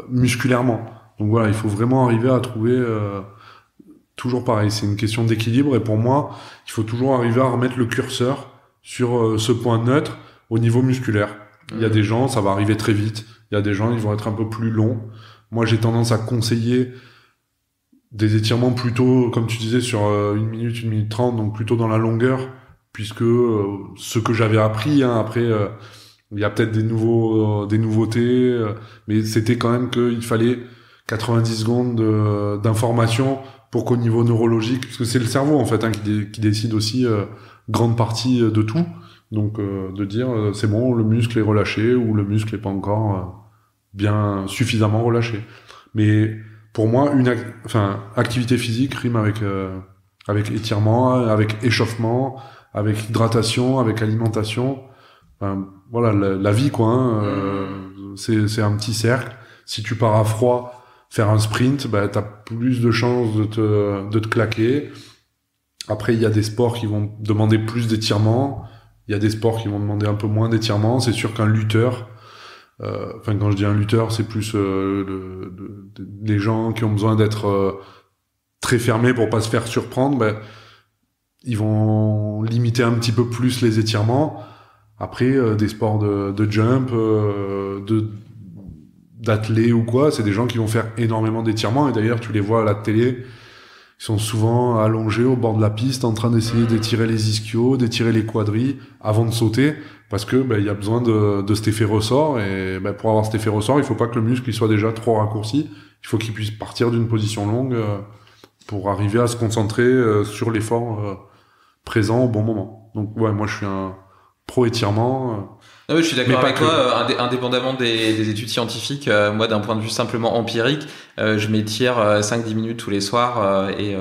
musculairement. Donc voilà, il faut vraiment arriver à trouver toujours pareil, c'est une question d'équilibre, et pour moi, il faut toujours arriver à remettre le curseur sur ce point neutre au niveau musculaire. Il y a des gens, ça va arriver très vite. Il y a des gens, ils vont être un peu plus longs. Moi, j'ai tendance à conseiller des étirements plutôt, comme tu disais, sur 1 minute, 1 minute 30, donc plutôt dans la longueur, puisque ce que j'avais appris, après, il y a peut-être des nouveautés, mais c'était quand même qu'il fallait 90 secondes d'information pour qu'au niveau neurologique, parce que c'est le cerveau en fait qui décide aussi grande partie de tout, donc de dire c'est bon, le muscle est relâché ou le muscle est pas encore bien suffisamment relâché. Mais pour moi, activité physique rime avec étirement, avec échauffement, avec hydratation, avec alimentation. Enfin, voilà, la vie quoi. C'est un petit cercle. Si tu pars à froid faire un sprint, t'as plus de chances de te claquer. Après, il y a des sports qui vont demander plus d'étirement. Il y a des sports qui vont demander un peu moins d'étirement. C'est sûr qu'un lutteur, quand je dis un lutteur, c'est plus les gens qui ont besoin d'être très fermés pour pas se faire surprendre. Ils vont limiter un petit peu plus les étirements. Après, des sports de jump, d'athlètes ou quoi, c'est des gens qui vont faire énormément d'étirements, et d'ailleurs tu les vois à la télé, ils sont souvent allongés au bord de la piste en train d'essayer d'étirer les ischios, d'étirer les quadris avant de sauter, parce que il y a besoin de cet effet ressort, et pour avoir cet effet ressort, il faut pas que le muscle il soit déjà trop raccourci, il faut qu'il puisse partir d'une position longue pour arriver à se concentrer sur l'effort présent au bon moment. Donc ouais, moi je suis un pro étirement. Non, je suis d'accord avec toi, indépendamment des études scientifiques, moi d'un point de vue simplement empirique, je m'étire 5-10 minutes tous les soirs et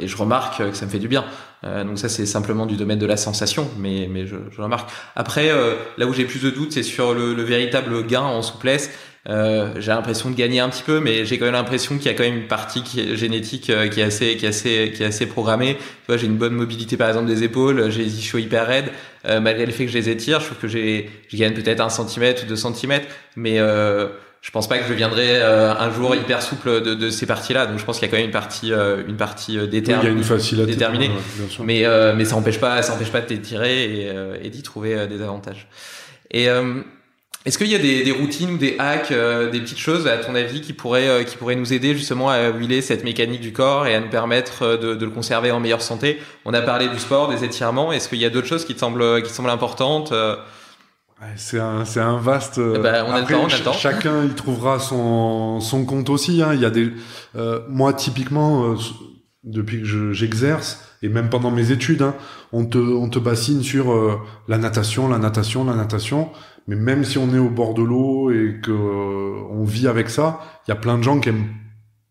je remarque que ça me fait du bien. Donc ça c'est simplement du domaine de la sensation, mais je remarque. Après, là où j'ai plus de doutes, c'est sur le véritable gain en souplesse. J'ai l'impression de gagner un petit peu, mais j'ai quand même l'impression qu'il y a quand même une partie génétique qui est assez programmée. Tu vois, j'ai une bonne mobilité par exemple des épaules, j'ai les ischios hyper raides, malgré le fait que je les étire, je trouve que je gagne peut-être 1 centimètre ou 2 centimètres, mais je pense pas que je viendrai un jour hyper souple de ces parties-là. Donc je pense qu'il y a quand même une partie déterminée. Il y a une facilité déterminée, bien sûr. mais ça empêche pas de t'étirer et d'y trouver des avantages. Et est-ce qu'il y a des routines ou des hacks, des petites choses à ton avis qui pourraient nous aider justement à huiler cette mécanique du corps et à nous permettre de le conserver en meilleure santé? On a parlé du sport, des étirements. Est-ce qu'il y a d'autres choses qui te semblent importantes? C'est un vaste. On a le temps. Chacun y trouvera son compte aussi. Il y a moi typiquement depuis que j'exerce et même pendant mes études, on te bassine sur la natation. Mais même si on est au bord de l'eau et que on vit avec ça, il y a plein de gens qui aiment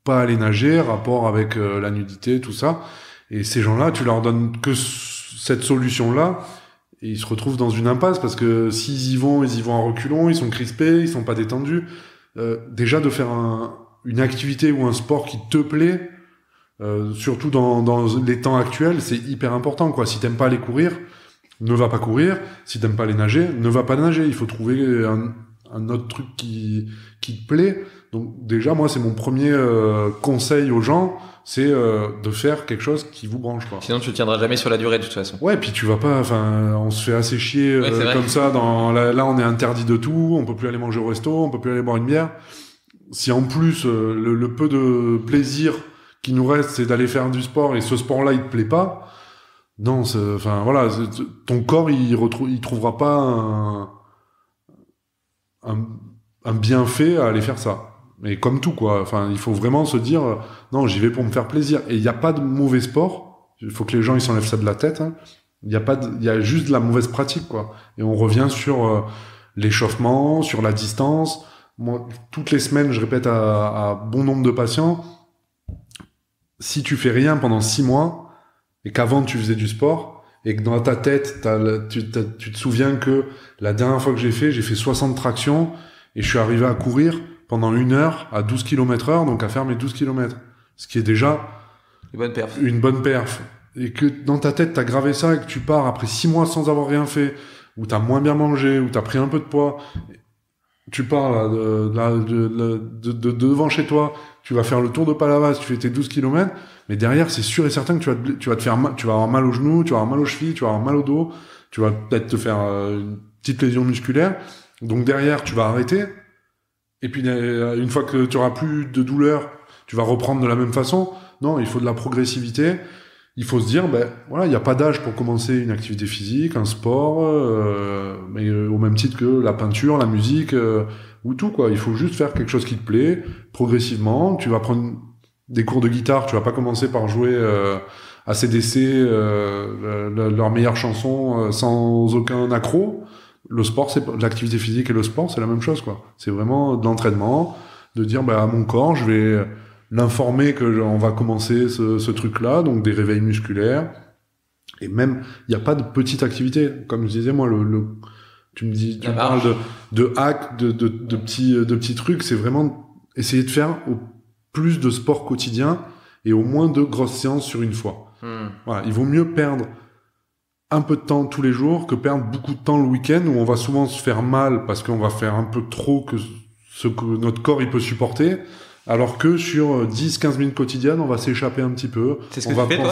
pas aller nager, rapport avec la nudité, tout ça. Et ces gens-là, tu leur donnes que cette solution-là, et ils se retrouvent dans une impasse parce que s'ils y vont, ils y vont en reculons, ils sont crispés, ils sont pas détendus. Déjà de faire une activité ou un sport qui te plaît, surtout dans les temps actuels, c'est hyper important, quoi. Si t'aimes pas aller courir, ne va pas courir. Si t'aimes pas aller nager, ne va pas nager. Il faut trouver un autre truc qui te plaît. Donc déjà, moi, c'est mon premier conseil aux gens, c'est de faire quelque chose qui vous branche, quoi. Sinon, tu tiendras jamais sur la durée, de toute façon. Ouais, puis tu vas pas, enfin, on se fait assez chier comme ça. Là, on est interdit de tout. On peut plus aller manger au resto, on peut plus aller boire une bière. Si en plus le peu de plaisir qui nous reste, c'est d'aller faire du sport et ce sport-là, il te plaît pas. Non, enfin voilà, ton corps, il trouvera pas un bienfait à aller faire ça. Mais comme tout, quoi. Enfin, il faut vraiment se dire, non, j'y vais pour me faire plaisir. Et il n'y a pas de mauvais sport. Il faut que les gens, ils s'enlèvent ça de la tête. Hein. Il y a juste de la mauvaise pratique, quoi. Et on revient sur l'échauffement, sur la distance. Moi, toutes les semaines, je répète à bon nombre de patients, si tu fais rien pendant 6 mois, et qu'avant tu faisais du sport, et que dans ta tête, tu te souviens que la dernière fois que j'ai fait 60 tractions, et je suis arrivé à courir pendant 1 heure à 12 km/h, donc à faire mes 12 km. Ce qui est déjà une bonne perf. Et que dans ta tête, t'as gravé ça, et que tu pars après 6 mois sans avoir rien fait, ou t'as moins bien mangé, ou t'as pris un peu de poids, tu pars là, de devant chez toi, tu vas faire le tour de Palavas, tu fais tes 12 km, mais derrière, c'est sûr et certain que tu vas te faire mal, tu vas avoir mal aux genoux, tu vas avoir mal aux chevilles, tu vas avoir mal au dos, tu vas peut-être te faire une petite lésion musculaire. Donc derrière, tu vas arrêter. Et puis, une fois que tu auras plus de douleur, tu vas reprendre de la même façon. Non, il faut de la progressivité. Il faut se dire, voilà, il n'y a pas d'âge pour commencer une activité physique, un sport, mais au même titre que la peinture, la musique, ou tout, quoi. Il faut juste faire quelque chose qui te plaît, progressivement. Tu vas prendre des cours de guitare, tu vas pas commencer par jouer AC/DC, leurs meilleures chansons sans aucun accro. Le sport, l'activité physique et le sport, c'est la même chose, quoi. C'est vraiment de l'entraînement, de dire, à mon corps, je vais l'informer que on va commencer ce truc-là, donc des réveils musculaires. Et même, il n'y a pas de petite activité. Comme je disais, moi, tu me parles de hacks, de petits trucs. C'est vraiment essayer de faire au plus de sport quotidien et au moins de grosses séances sur une fois. Voilà. Il vaut mieux perdre un peu de temps tous les jours que perdre beaucoup de temps le week-end où on va souvent se faire mal parce qu'on va faire un peu trop que ce que notre corps il peut supporter. Alors que sur 10-15 minutes quotidiennes, on va s'échapper un petit peu. C'est ce que tu fais, toi ?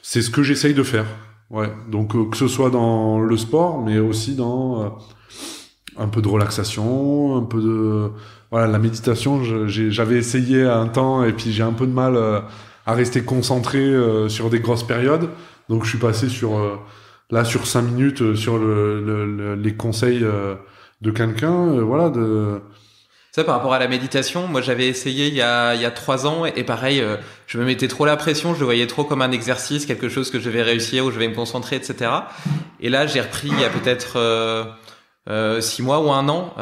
C'est ce que j'essaye de faire. Ouais. Donc, que ce soit dans le sport, mais aussi dans un peu de relaxation, un peu de... Voilà, la méditation, j'avais essayé un temps et puis j'ai un peu de mal à rester concentré sur des grosses périodes. Donc, je suis passé sur 5 minutes sur les conseils de quelqu'un, voilà, Ça, par rapport à la méditation, moi j'avais essayé il y a 3 ans et pareil, je me mettais trop la pression, je le voyais trop comme un exercice, quelque chose que je vais réussir, où je vais me concentrer, etc. Et là, j'ai repris il y a peut-être 6 mois ou 1 an,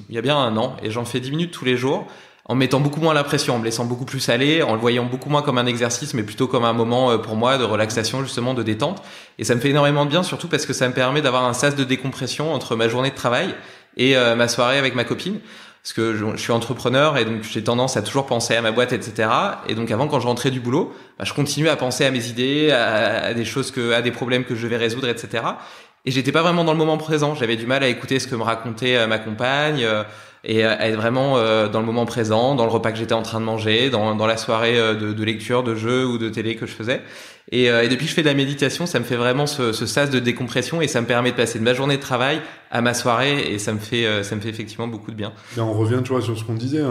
il y a bien 1 an, et j'en fais 10 minutes tous les jours, en mettant beaucoup moins la pression, en me laissant beaucoup plus aller, en le voyant beaucoup moins comme un exercice, mais plutôt comme un moment pour moi de relaxation, justement, de détente. Et ça me fait énormément de bien, surtout parce que ça me permet d'avoir un sas de décompression entre ma journée de travail et ma soirée avec ma copine. Parce que je suis entrepreneur et donc j'ai tendance à toujours penser à ma boîte, etc. Et donc avant, quand je rentrais du boulot, je continuais à penser à mes idées, à des choses à des problèmes que je vais résoudre, etc. Et j'étais pas vraiment dans le moment présent. J'avais du mal à écouter ce que me racontait ma compagne et à être vraiment dans le moment présent, dans le repas que j'étais en train de manger, dans la soirée de lecture, de jeu ou de télé que je faisais. Et depuis que je fais de la méditation, ça me fait vraiment ce sas de décompression et ça me permet de passer de ma journée de travail à ma soirée et ça me fait effectivement beaucoup de bien. Et on revient, tu vois, sur ce qu'on disait.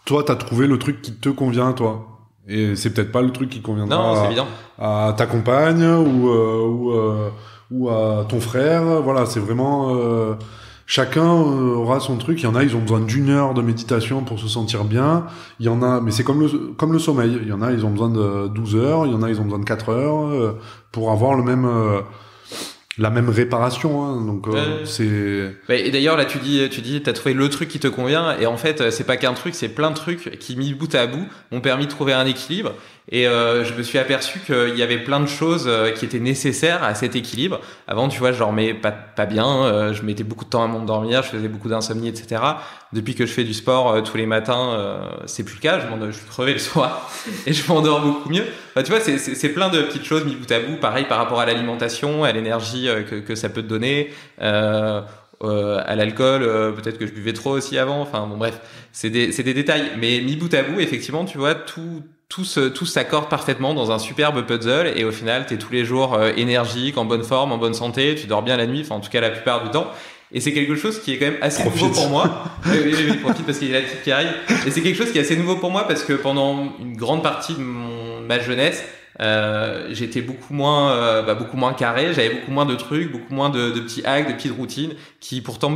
Toi, t'as trouvé le truc qui te convient à toi. Et c'est peut-être pas le truc qui conviendra à ta compagne ou à ton frère. Voilà, c'est vraiment... Chacun aura son truc. Il y en a, ils ont besoin d'1 heure de méditation pour se sentir bien. Il y en a, mais c'est comme le sommeil. Il y en a, ils ont besoin de 12 heures. Il y en a, ils ont besoin de 4 heures pour avoir la même réparation. Hein. Donc c'est. Et d'ailleurs là, tu dis, t'as trouvé le truc qui te convient. Et en fait, c'est pas qu'un truc, c'est plein de trucs qui mis bout à bout m'ont permis de trouver un équilibre. Et je me suis aperçu qu'il y avait plein de choses qui étaient nécessaires à cet équilibre. Avant, tu vois, je dormais pas bien, je mettais beaucoup de temps à m'endormir, je faisais beaucoup d'insomnie, etc. Depuis que je fais du sport tous les matins, c'est plus le cas. Je suis crevé le soir et je m'endors beaucoup mieux. Enfin, tu vois, c'est plein de petites choses mis bout à bout. Pareil par rapport à l'alimentation, à l'énergie que ça peut te donner. à l'alcool, peut-être que je buvais trop aussi avant. Enfin bon, bref, c'est des détails. Mais mis bout à bout, effectivement, tu vois, tout s'accorde parfaitement dans un superbe puzzle. Et au final, t'es tous les jours énergique, en bonne forme, en bonne santé. Tu dors bien la nuit, enfin en tout cas la plupart du temps. Et c'est quelque chose qui est quand même assez nouveau pour moi. Oui, profite parce qu'il y a la petite qui arrive. Et c'est quelque chose qui est assez nouveau pour moi parce que pendant une grande partie de ma jeunesse, j'étais beaucoup moins carré, j'avais beaucoup moins de trucs, beaucoup moins de petits hacks, de petites routines qui pourtant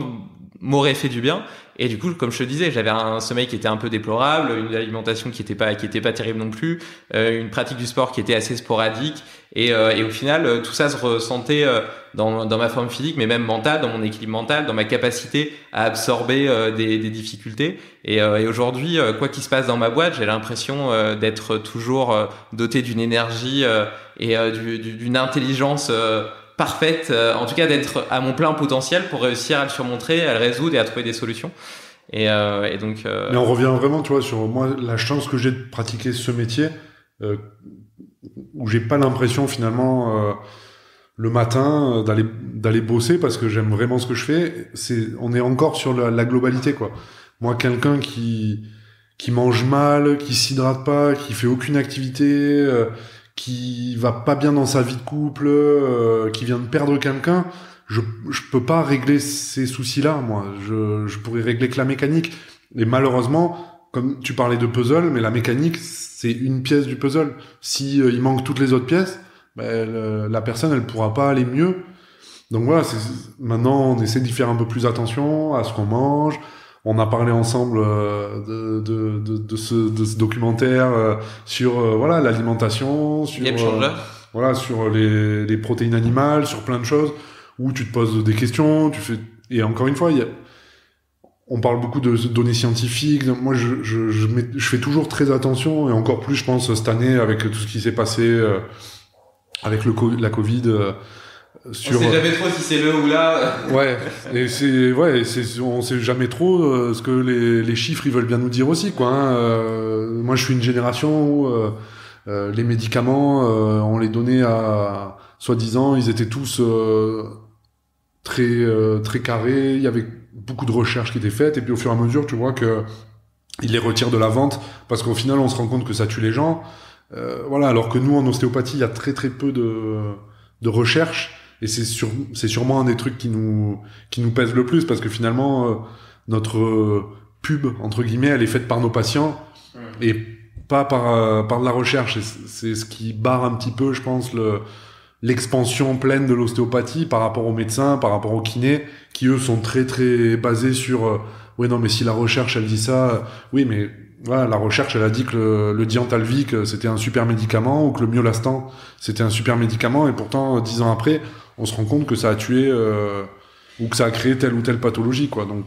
m'auraient fait du bien. Et du coup, comme je te disais, j'avais un sommeil qui était un peu déplorable, une alimentation qui était pas terrible non plus, une pratique du sport qui était assez sporadique. Et au final, tout ça se ressentait dans ma forme physique, mais même mentale, dans mon équilibre mental, dans ma capacité à absorber des difficultés. Et aujourd'hui, quoi qu'il se passe dans ma boîte, j'ai l'impression d'être toujours doté d'une énergie et d'une intelligence parfaite, en tout cas d'être à mon plein potentiel pour réussir à le surmonter, à le résoudre et à trouver des solutions. Et donc. Mais on revient vraiment, tu vois, sur moi la chance que j'ai de pratiquer ce métier, où j'ai pas l'impression finalement le matin d'aller bosser parce que j'aime vraiment ce que je fais. On est encore sur la globalité, quoi. Moi, quelqu'un qui mange mal, qui s'hydrate pas, qui fait aucune activité, qui va pas bien dans sa vie de couple, qui vient de perdre quelqu'un, je peux pas régler ces soucis-là, moi. Je pourrais régler que la mécanique. Et malheureusement, comme tu parlais de puzzle, mais la mécanique, c'est une pièce du puzzle. Si il manque toutes les autres pièces, la personne, elle pourra pas aller mieux. Donc voilà, maintenant, on essaie d'y faire un peu plus attention à ce qu'on mange. On a parlé ensemble de ce documentaire sur voilà l'alimentation, sur sur les protéines animales, sur plein de choses où tu te poses des questions, et encore une fois, on parle beaucoup de données scientifiques. Moi, je fais toujours très attention, et encore plus, je pense, cette année avec tout ce qui s'est passé avec la Covid. On sait jamais trop si c'est le ou là. On sait jamais trop ce que les chiffres ils veulent bien nous dire aussi, quoi. Moi, je suis une génération où les médicaments, on les donnait à soi-disant, ils étaient tous très carrés. Il y avait beaucoup de recherches qui étaient faites, et puis au fur et à mesure, tu vois que ils les retirent de la vente parce qu'au final, on se rend compte que ça tue les gens. Voilà, alors que nous, en ostéopathie, il y a très très peu de recherche. Et c'est sûrement un des trucs qui nous pèse le plus, parce que finalement, notre pub, entre guillemets, elle est faite par nos patients et pas par de la recherche. Et c'est ce qui barre un petit peu, je pense, l'expansion pleine de l'ostéopathie par rapport aux médecins, par rapport aux kinés, qui eux sont très très basés sur ouais, non, mais si la recherche elle dit ça, oui, mais voilà, la recherche elle a dit que le Diantalvic c'était un super médicament, ou que le Myolastan c'était un super médicament, et pourtant 10 ans après on se rend compte que ça a tué ou que ça a créé telle ou telle pathologie, quoi. Donc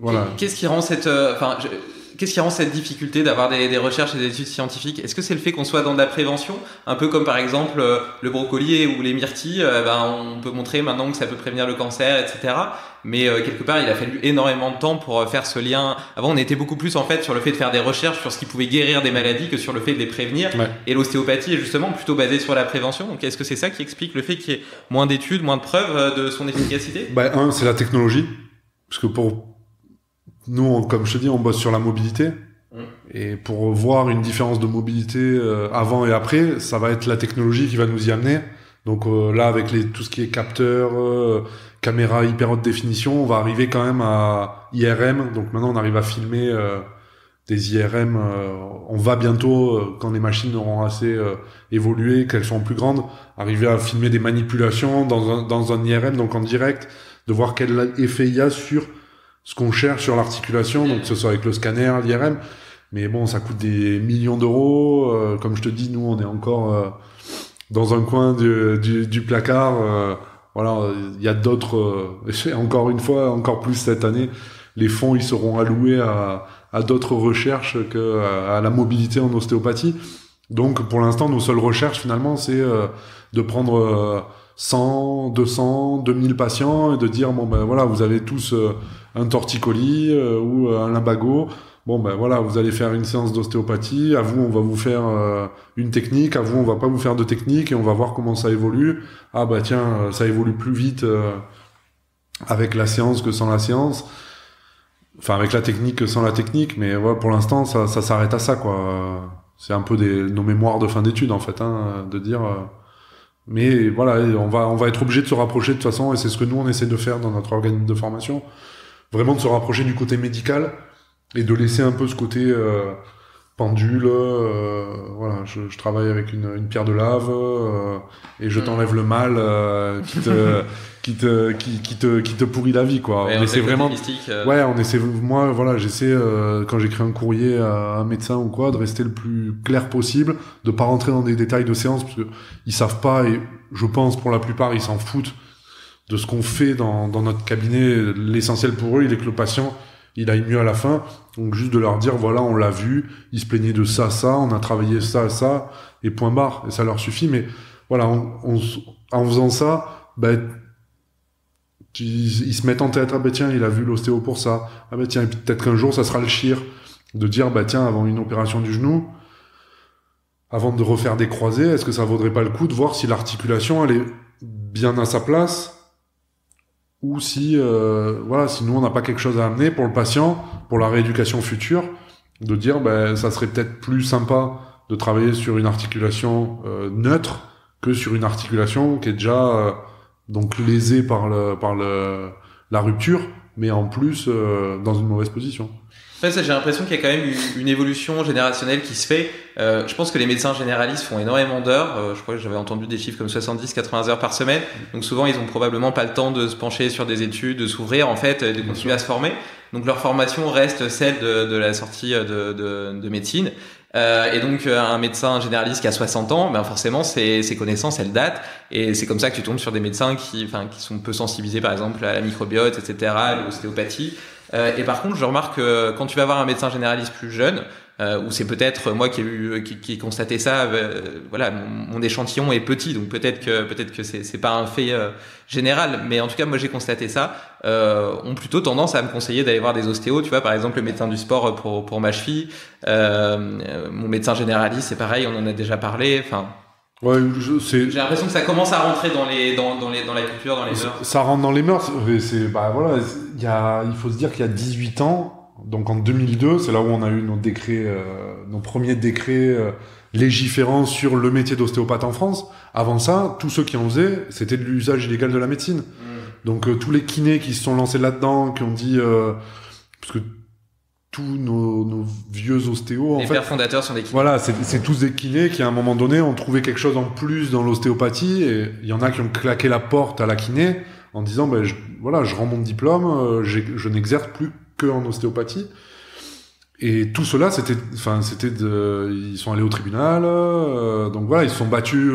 voilà. Qu'est-ce qui rend cette difficulté d'avoir des recherches et des études scientifiques? Est-ce que c'est le fait qu'on soit dans de la prévention, un peu comme par exemple le brocoli ou les myrtilles, on peut montrer maintenant que ça peut prévenir le cancer, etc. Mais quelque part, il a fallu énormément de temps pour faire ce lien. Avant, on était beaucoup plus en fait sur le fait de faire des recherches sur ce qui pouvait guérir des maladies que sur le fait de les prévenir. Ouais. Et l'ostéopathie est justement plutôt basée sur la prévention. Donc, est-ce que c'est ça qui explique le fait qu'il y ait moins d'études, moins de preuves de son efficacité? C'est la technologie, parce que nous, comme je te dis, on bosse sur la mobilité. Et pour voir une différence de mobilité avant et après, ça va être la technologie qui va nous y amener. Donc là, avec tout ce qui est capteur, caméra hyper haute définition, on va arriver quand même à IRM. Donc maintenant, on arrive à filmer des IRM. On va bientôt, quand les machines auront assez évolué, qu'elles sont plus grandes, arriver à filmer des manipulations dans un IRM, donc en direct, de voir quel effet il y a sur ce qu'on cherche sur l'articulation, donc que ce soit avec le scanner, l'IRM. Mais bon, ça coûte des millions d'euros. Comme je te dis, nous, on est encore dans un coin du placard. Voilà, il y a d'autres... encore une fois, encore plus cette année, les fonds, ils seront alloués à d'autres recherches qu'à la mobilité en ostéopathie. Donc, pour l'instant, nos seules recherches, finalement, c'est de prendre 100, 200, 2000 patients et de dire, bon, ben voilà, vous avez tous un torticolis ou un lumbago. Bon, ben voilà, vous allez faire une séance d'ostéopathie. À vous, on va vous faire une technique. À vous, on va pas vous faire de technique, et on va voir comment ça évolue. Ah bah tiens, ça évolue plus vite avec la séance que sans la séance. Enfin, avec la technique que sans la technique, mais ouais, pour l'instant, ça s'arrête à ça, quoi. C'est un peu nos mémoires de fin d'études, en fait, hein, de dire. Mais voilà, on va être obligé de se rapprocher de toute façon, et c'est ce que nous on essaie de faire dans notre organisme de formation, vraiment de se rapprocher du côté médical et de laisser un peu ce côté pendule. Voilà, je travaille avec une pierre de lave et je t'enlève le mal qui te pourrit la vie, quoi. Ouais, on essaie vraiment. Ouais, on essaie. Moi, voilà, j'essaie quand j'écris un courrier à un médecin ou quoi, de rester le plus clair possible, de pas rentrer dans des détails de séance parce que ils savent pas, et je pense pour la plupart ils s'en foutent de ce qu'on fait dans notre cabinet. L'essentiel pour eux, il est que le patient il aille mieux à la fin. Donc juste de leur dire voilà, on l'a vu, il se plaignait de ça, on a travaillé ça, et point barre, et ça leur suffit. Mais voilà, en faisant ça, ils se mettent en tête, ah tiens, il a vu l'ostéo pour ça, ah tiens, et peut-être qu'un jour ça sera le chir de dire tiens, avant une opération du genou, avant de refaire des croisés, est-ce que ça vaudrait pas le coup de voir si l'articulation elle est bien à sa place, ou si si nous on n'a pas quelque chose à amener pour le patient, pour la rééducation future, de dire ça serait peut-être plus sympa de travailler sur une articulation neutre que sur une articulation qui est déjà donc lésée par la rupture, mais en plus dans une mauvaise position. Après ça, j'ai l'impression qu'il y a quand même une évolution générationnelle qui se fait. Je pense que les médecins généralistes font énormément d'heures. Je crois que j'avais entendu des chiffres comme 70-80 heures par semaine. Donc souvent, ils ont probablement pas le temps de se pencher sur des études, de s'ouvrir en fait, de continuer à se former. Donc leur formation reste celle de la sortie de médecine. Et donc un médecin généraliste qui a 60 ans, forcément ses connaissances elles datent, et c'est comme ça que tu tombes sur des médecins qui sont peu sensibilisés par exemple à la microbiote, etc., à l'ostéopathie. Et par contre, je remarque que quand tu vas voir un médecin généraliste plus jeune, ou c'est peut-être moi qui ai constaté ça, voilà, mon échantillon est petit, donc peut-être que c'est pas un fait général, mais en tout cas moi j'ai constaté ça, ont plutôt tendance à me conseiller d'aller voir des ostéos, tu vois, par exemple le médecin du sport pour ma cheville, mon médecin généraliste c'est pareil, on en a déjà parlé, enfin. Ouais, j'ai l'impression que ça commence à rentrer dans la culture, dans les mœurs. Ça rentre dans les mœurs. Il faut se dire qu'il y a 18 ans, donc en 2002, c'est là où on a eu nos premiers décrets légiférant sur le métier d'ostéopathe en France. Avant ça, tous ceux qui en faisaient, c'était de l'usage illégal de la médecine. Donc tous les kinés qui se sont lancés là-dedans, qui ont dit parce que tous nos vieux ostéos, les pères fondateurs sont des kinés. Voilà, c'est tous des kinés qui à un moment donné ont trouvé quelque chose en plus dans l'ostéopathie, et il y en a qui ont claqué la porte à la kiné en disant je rends mon diplôme, je n'exerce plus que en ostéopathie. Et tout cela ils sont allés au tribunal, donc voilà, ils se sont battus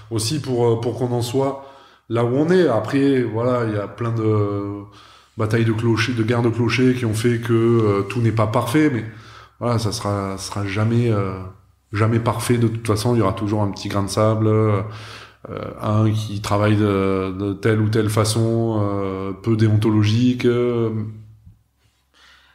aussi pour qu'on en soit là où on est. Après voilà, il y a plein de batailles de clochers, de guerres de clochers qui ont fait que tout n'est pas parfait, mais voilà, ça sera jamais parfait. De toute façon, il y aura toujours un petit grain de sable, un qui travaille de telle ou telle façon, peu déontologique.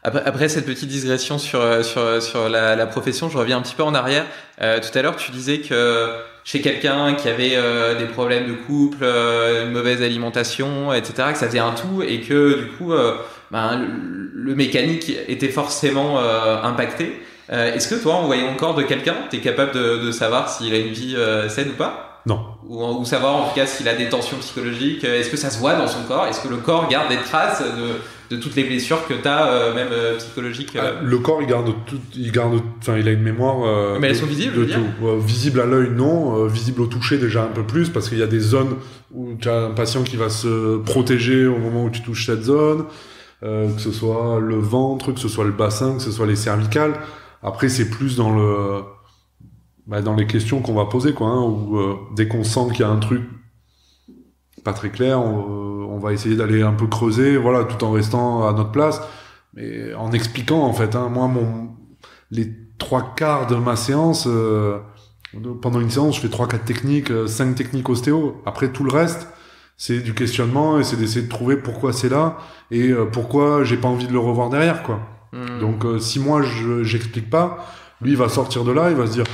Après cette petite digression sur la profession, je reviens un petit peu en arrière. Tout à l'heure, tu disais que chez quelqu'un qui avait des problèmes de couple, une mauvaise alimentation, etc., que ça faisait un tout, et que du coup le mécanique était forcément impacté. Est-ce que toi, en voyant le corps de quelqu'un, t'es capable de savoir s'il a une vie saine ou pas ? Non. Ou savoir en tout cas s'il a des tensions psychologiques. Est-ce que ça se voit dans son corps ? Est-ce que le corps garde des traces de toutes les blessures que t'as, même psychologiques Le corps, il a une mémoire. Mais elles sont visibles, je veux dire. Visible à l'œil, non. Visible au toucher, déjà un peu plus, parce qu'il y a des zones où tu as un patient qui va se protéger au moment où tu touches cette zone, que ce soit le ventre, que ce soit le bassin, que ce soit les cervicales. Après, c'est plus dans les questions qu'on va poser, quoi, où dès qu'on sent qu'il y a un truc pas très clair, on va essayer d'aller un peu creuser, voilà, tout en restant à notre place, mais en expliquant, en fait, moi, les 3/4 de ma séance, pendant une séance, je fais 3-4 techniques, 5 techniques ostéo. Après, tout le reste, c'est du questionnement, et c'est d'essayer de trouver pourquoi c'est là, et pourquoi j'ai pas envie de le revoir derrière, quoi. Donc, si moi, j'explique pas, lui, il va sortir de là, il va se dire,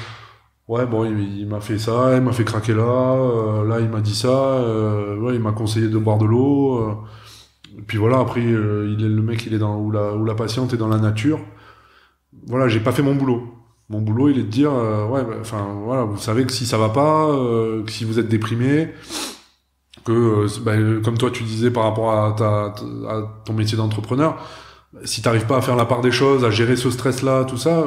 ouais, bon, il m'a fait ça, il m'a fait craquer là, là, il m'a dit ça, ouais, il m'a conseillé de boire de l'eau, Et puis voilà, après, le mec, il est ou la patiente est dans la nature. Voilà, j'ai pas fait mon boulot. Mon boulot, il est de dire, voilà, vous savez que si ça va pas, que si vous êtes déprimé, que, comme toi tu disais par rapport à ton métier d'entrepreneur, si t'arrives pas à faire la part des choses, à gérer ce stress-là, tout ça,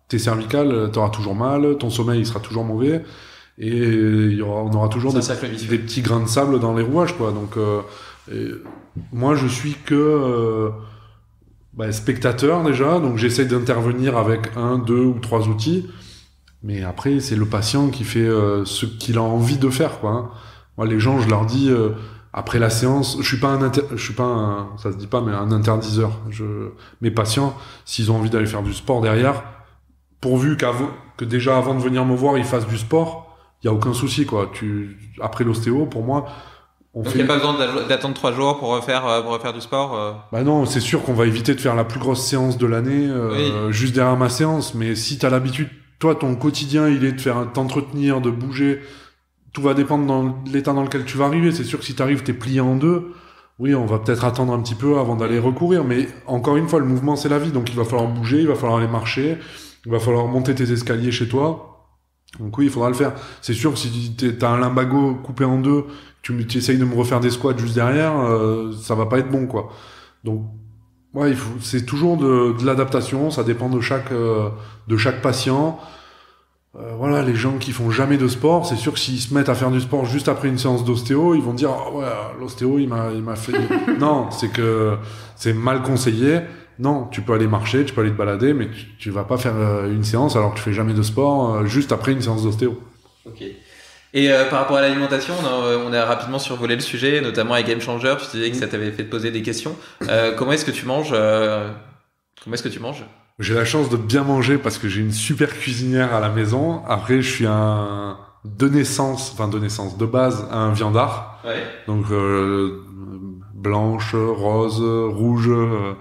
tes cervicales, t'auras toujours mal, ton sommeil, il sera toujours mauvais, et on aura toujours des petits grains de sable dans les rouages, quoi. Donc, moi, je suis que spectateur déjà, donc j'essaie d'intervenir avec 1, 2 ou 3 outils, mais après, c'est le patient qui fait ce qu'il a envie de faire, quoi. Hein. Moi, les gens, je leur dis après la séance, je suis pas ça se dit pas, mais un interdiseur. Mes patients, s'ils ont envie d'aller faire du sport derrière, pourvu que déjà avant de venir me voir, ils fassent du sport, il y a aucun souci, quoi. Après l'ostéo, pour moi, donc il n'y a pas besoin d'attendre 3 jours pour refaire du sport. Bah non, c'est sûr qu'on va éviter de faire la plus grosse séance de l'année juste derrière ma séance, mais si t'as l'habitude, toi, ton quotidien, il est de t'entretenir, de bouger. Tout va dépendre de l'état dans lequel tu vas arriver. C'est sûr que si t'arrives, t'es plié en deux. Oui, on va peut-être attendre un petit peu avant d'aller recourir. Mais encore une fois, le mouvement, c'est la vie. Donc, il va falloir bouger, il va falloir aller marcher, il va falloir monter tes escaliers chez toi. Donc oui, il faudra le faire. C'est sûr que si t'as un lumbago coupé en deux, tu essayes de me refaire des squats juste derrière, ça va pas être bon, quoi. Donc, ouais, c'est toujours de l'adaptation. Ça dépend de chaque patient. Voilà, les gens qui font jamais de sport, c'est sûr que s'ils se mettent à faire du sport juste après une séance d'ostéo, ils vont dire ouais, l'ostéo il m'a fait non, c'est que c'est mal conseillé. Non, tu peux aller marcher, tu peux aller te balader, mais tu vas pas faire une séance alors que tu fais jamais de sport juste après une séance d'ostéo. OK. Et par rapport à l'alimentation, on a rapidement survolé le sujet, notamment avec Game Changer, tu disais que ça t'avait fait te poser des questions. Comment est-ce que tu manges J'ai la chance de bien manger parce que j'ai une super cuisinière à la maison. Après, je suis de base, un viandard. Ouais. Donc, blanche, rose, rouge.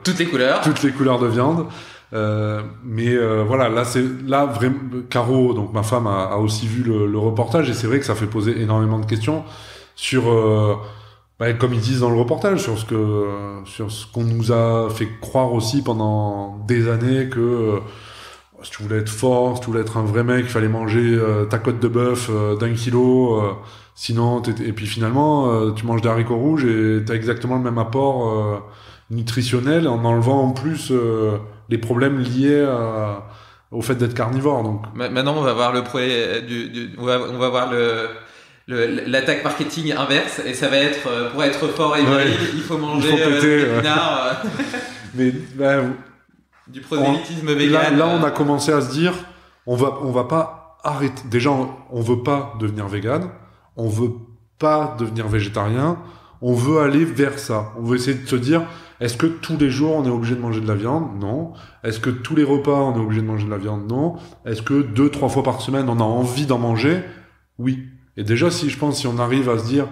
Toutes les couleurs. Toutes les couleurs de viande. Voilà, là, vraiment, Caro, donc ma femme, a aussi vu le reportage et c'est vrai que ça fait poser énormément de questions sur, comme ils disent dans le reportage, sur ce qu'on nous a fait croire aussi pendant des années que si tu voulais être fort, si tu voulais être un vrai mec, il fallait manger ta côte de bœuf d'1 kilo, sinon et puis finalement tu manges des haricots rouges et t'as exactement le même apport nutritionnel en enlevant en plus les problèmes liés au fait d'être carnivore. Donc maintenant on va voir on va voir l'attaque marketing inverse et ça va être pour être fort et viril, il faut manger des épinards, mais du prosélytisme vegan. Là on a commencé à se dire on va pas arrêter. Déjà on veut pas devenir vegan, on veut pas devenir végétarien, on veut aller vers ça. On veut essayer de se dire est-ce que tous les jours on est obligé de manger de la viande? Non. Est-ce que tous les repas on est obligé de manger de la viande? Non. Est-ce que 2-3 fois par semaine on a envie d'en manger? Oui. Et déjà, si on arrive à se dire,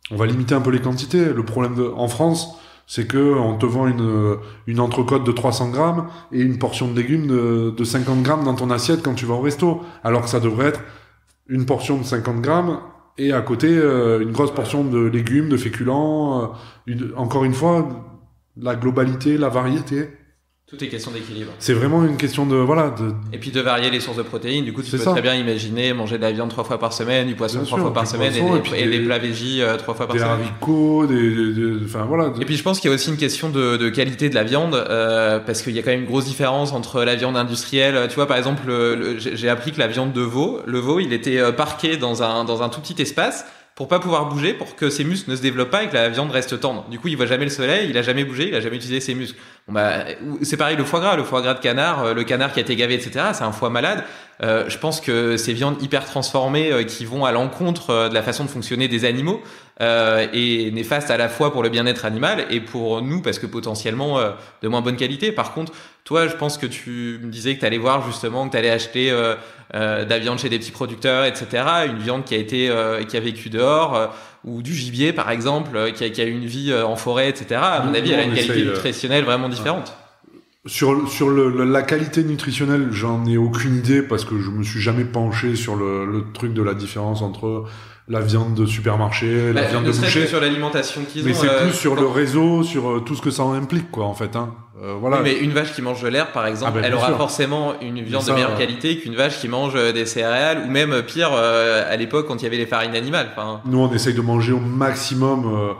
on va limiter un peu les quantités. Le problème en France, c'est que on te vend une entrecôte de 300 grammes et une portion de légumes de 50 grammes dans ton assiette quand tu vas au resto. Alors que ça devrait être une portion de 50 grammes et à côté, une grosse portion de légumes, de féculents. Encore une fois, la globalité, la variété. Tout est question d'équilibre. C'est vraiment une question Et puis de varier les sources de protéines. Du coup, tu peux très bien imaginer manger de la viande 3 fois par semaine, du poisson 3 fois par semaine et des plats végis 3 fois par semaine. Des haricots, voilà. Et puis je pense qu'il y a aussi une question de qualité de la viande, parce qu'il y a quand même une grosse différence entre la viande industrielle. Tu vois, par exemple, j'ai appris que la viande de veau, le veau, il était parqué dans un tout petit espace pour pas pouvoir bouger, pour que ses muscles ne se développent pas et que la viande reste tendre. Du coup, il voit jamais le soleil, il a jamais bougé, il a jamais utilisé ses muscles. C'est pareil le foie gras de canard, le canard qui a été gavé, etc. C'est un foie malade. Je pense que ces viandes hyper transformées qui vont à l'encontre de la façon de fonctionner des animaux et néfastes à la fois pour le bien-être animal et pour nous parce que potentiellement de moins bonne qualité. Par contre, toi, je pense que tu me disais que tu allais voir justement, que tu allais acheter de la viande chez des petits producteurs, etc. Une viande qui a vécu dehors ou du gibier par exemple, qui a eu une vie en forêt, etc. À mon avis, elle a une qualité nutritionnelle vraiment différente. la qualité nutritionnelle, j'en ai aucune idée parce que je me suis jamais penché sur le truc de la différence entre la viande de supermarché, la viande de boucher. Sur l'alimentation qu'ils ont. Mais c'est plus sur le réseau, sur tout ce que ça en implique, quoi, en fait, hein. Voilà. Oui, mais une vache qui mange de l'herbe, par exemple, elle aura forcément une viande de meilleure qualité qu'une vache qui mange des céréales, ou même pire, à l'époque, quand il y avait les farines animales. Enfin... Nous, on essaye de manger au maximum,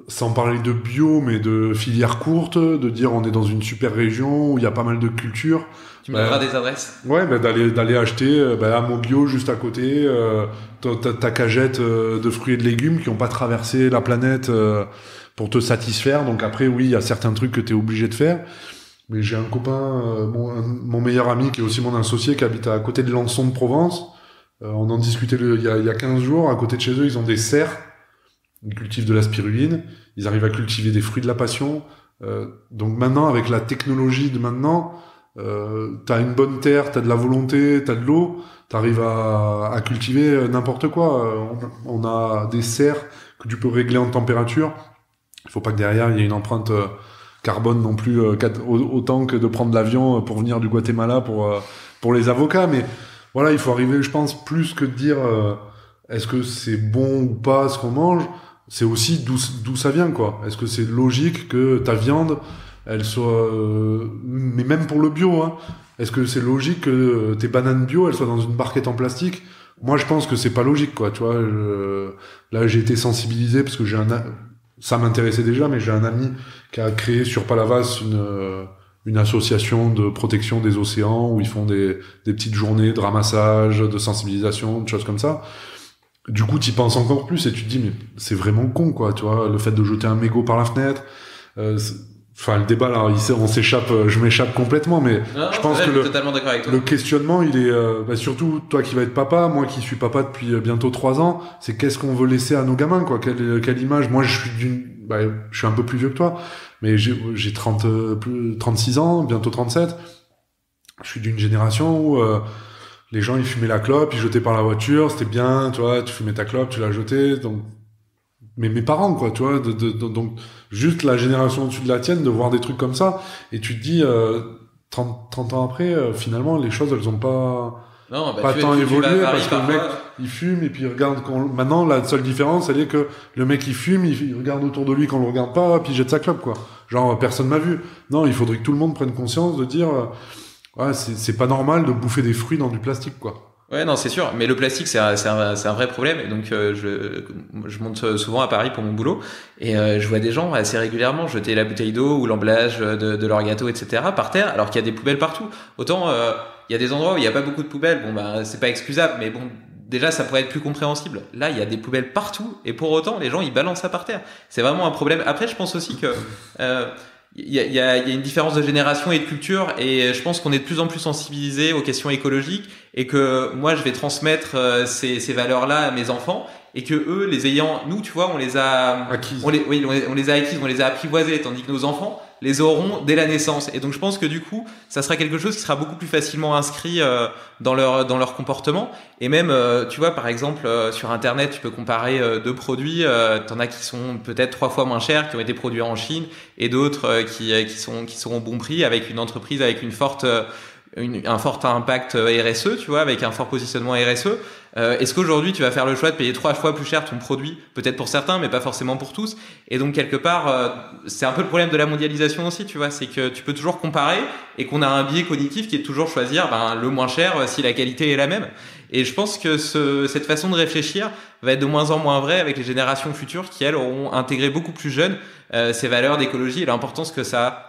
sans parler de bio, mais de filières courtes, de dire on est dans une super région où il y a pas mal de cultures. Tu me donneras des adresses. Ouais, d'aller acheter à mon bio juste à côté ta cagette de fruits et de légumes qui ont pas traversé la planète pour te satisfaire. Donc après, oui, il y a certains trucs que tu es obligé de faire. Mais j'ai un copain, mon meilleur ami qui est aussi mon associé, qui habite à côté de Lançon de Provence. On en discutait il y a 15 jours. À côté de chez eux, ils ont des serres. Ils cultivent de la spiruline, ils arrivent à cultiver des fruits de la passion. Donc maintenant, avec la technologie de maintenant, t'as une bonne terre, t'as de la volonté, t'as de l'eau, t'arrives à cultiver n'importe quoi. On a des serres que tu peux régler en température. Il faut pas que derrière il y ait une empreinte carbone non plus autant que de prendre l'avion pour venir du Guatemala pour les avocats. Mais voilà, il faut arriver, je pense, plus que de dire est-ce que c'est bon ou pas ce qu'on mange. C'est aussi d'où ça vient, quoi. Est-ce que c'est logique que ta viande, elle soit... mais même pour le bio, hein. Est-ce que c'est logique que tes bananes bio, elles soient dans une barquette en plastique? Moi, je pense que c'est pas logique, quoi. Tu vois, là, j'ai été sensibilisé parce que ça m'intéressait déjà, mais j'ai un ami qui a créé sur Palavas une association de protection des océans où ils font des petites journées de ramassage, de sensibilisation, de choses comme ça. Du coup, t'y penses encore plus et tu te dis, mais c'est vraiment con, quoi, tu vois, le fait de jeter un mégot par la fenêtre. Enfin, le débat, là, je m'échappe complètement, mais je pense que le questionnement, il est, surtout toi qui vas être papa, moi qui suis papa depuis bientôt 3 ans, c'est qu'est-ce qu'on veut laisser à nos gamins, quoi, quelle image. Moi, je suis un peu plus vieux que toi, mais j'ai 36 ans, bientôt 37. Je suis d'une génération où, les gens, ils fumaient la clope, ils jetaient par la voiture, c'était bien, tu vois, tu fumais ta clope, tu la jetais, donc... Mais mes parents, quoi, tu vois, donc, juste la génération au-dessus de la tienne, de voir des trucs comme ça, et tu te dis, 30 ans après, finalement, les choses, elles ont pas tant évolué, parce que le mec, il fume, et puis il regarde maintenant, la seule différence, elle est que le mec, il fume, il regarde autour de lui quand on le regarde pas, puis il jette sa clope, quoi. Genre, personne m'a vu. Non, il faudrait que tout le monde prenne conscience de dire, ouais, c'est pas normal de bouffer des fruits dans du plastique, quoi. Ouais, non, c'est sûr. Mais le plastique, c'est un vrai problème. Et donc, je monte souvent à Paris pour mon boulot. Et je vois des gens assez régulièrement jeter la bouteille d'eau ou l'emballage de leur gâteau, etc. par terre, alors qu'il y a des poubelles partout. Autant, il y a des endroits où il n'y a pas beaucoup de poubelles. Bon, bah, c'est pas excusable. Mais bon, déjà, ça pourrait être plus compréhensible. Là, il y a des poubelles partout. Et pour autant, les gens, ils balancent ça par terre. C'est vraiment un problème. Après, je pense aussi que... il y a une différence de génération et de culture, et je pense qu'on est de plus en plus sensibilisé aux questions écologiques, et que moi je vais transmettre ces valeurs-là à mes enfants, et que eux, les ayant, nous, tu vois, on les a acquises, on les a apprivoisées, tandis que nos enfants les auront dès la naissance. Et donc je pense que du coup, ça sera quelque chose qui sera beaucoup plus facilement inscrit dans leur comportement. Et même, tu vois, par exemple, sur Internet, tu peux comparer deux produits. T'en as qui sont peut-être 3 fois moins chers, qui ont été produits en Chine, et d'autres qui sont au bon prix, avec une entreprise avec un fort impact RSE, tu vois, avec un fort positionnement RSE. Est-ce qu'aujourd'hui tu vas faire le choix de payer 3 fois plus cher ton produit, peut-être pour certains, mais pas forcément pour tous? Et donc quelque part, c'est un peu le problème de la mondialisation aussi, tu vois, c'est que tu peux toujours comparer, et qu'on a un biais cognitif qui est de toujours choisir le moins cher si la qualité est la même. Et je pense que cette façon de réfléchir va être de moins en moins vraie avec les générations futures qui, elles, auront intégré beaucoup plus jeunes ces valeurs d'écologie et l'importance que ça a.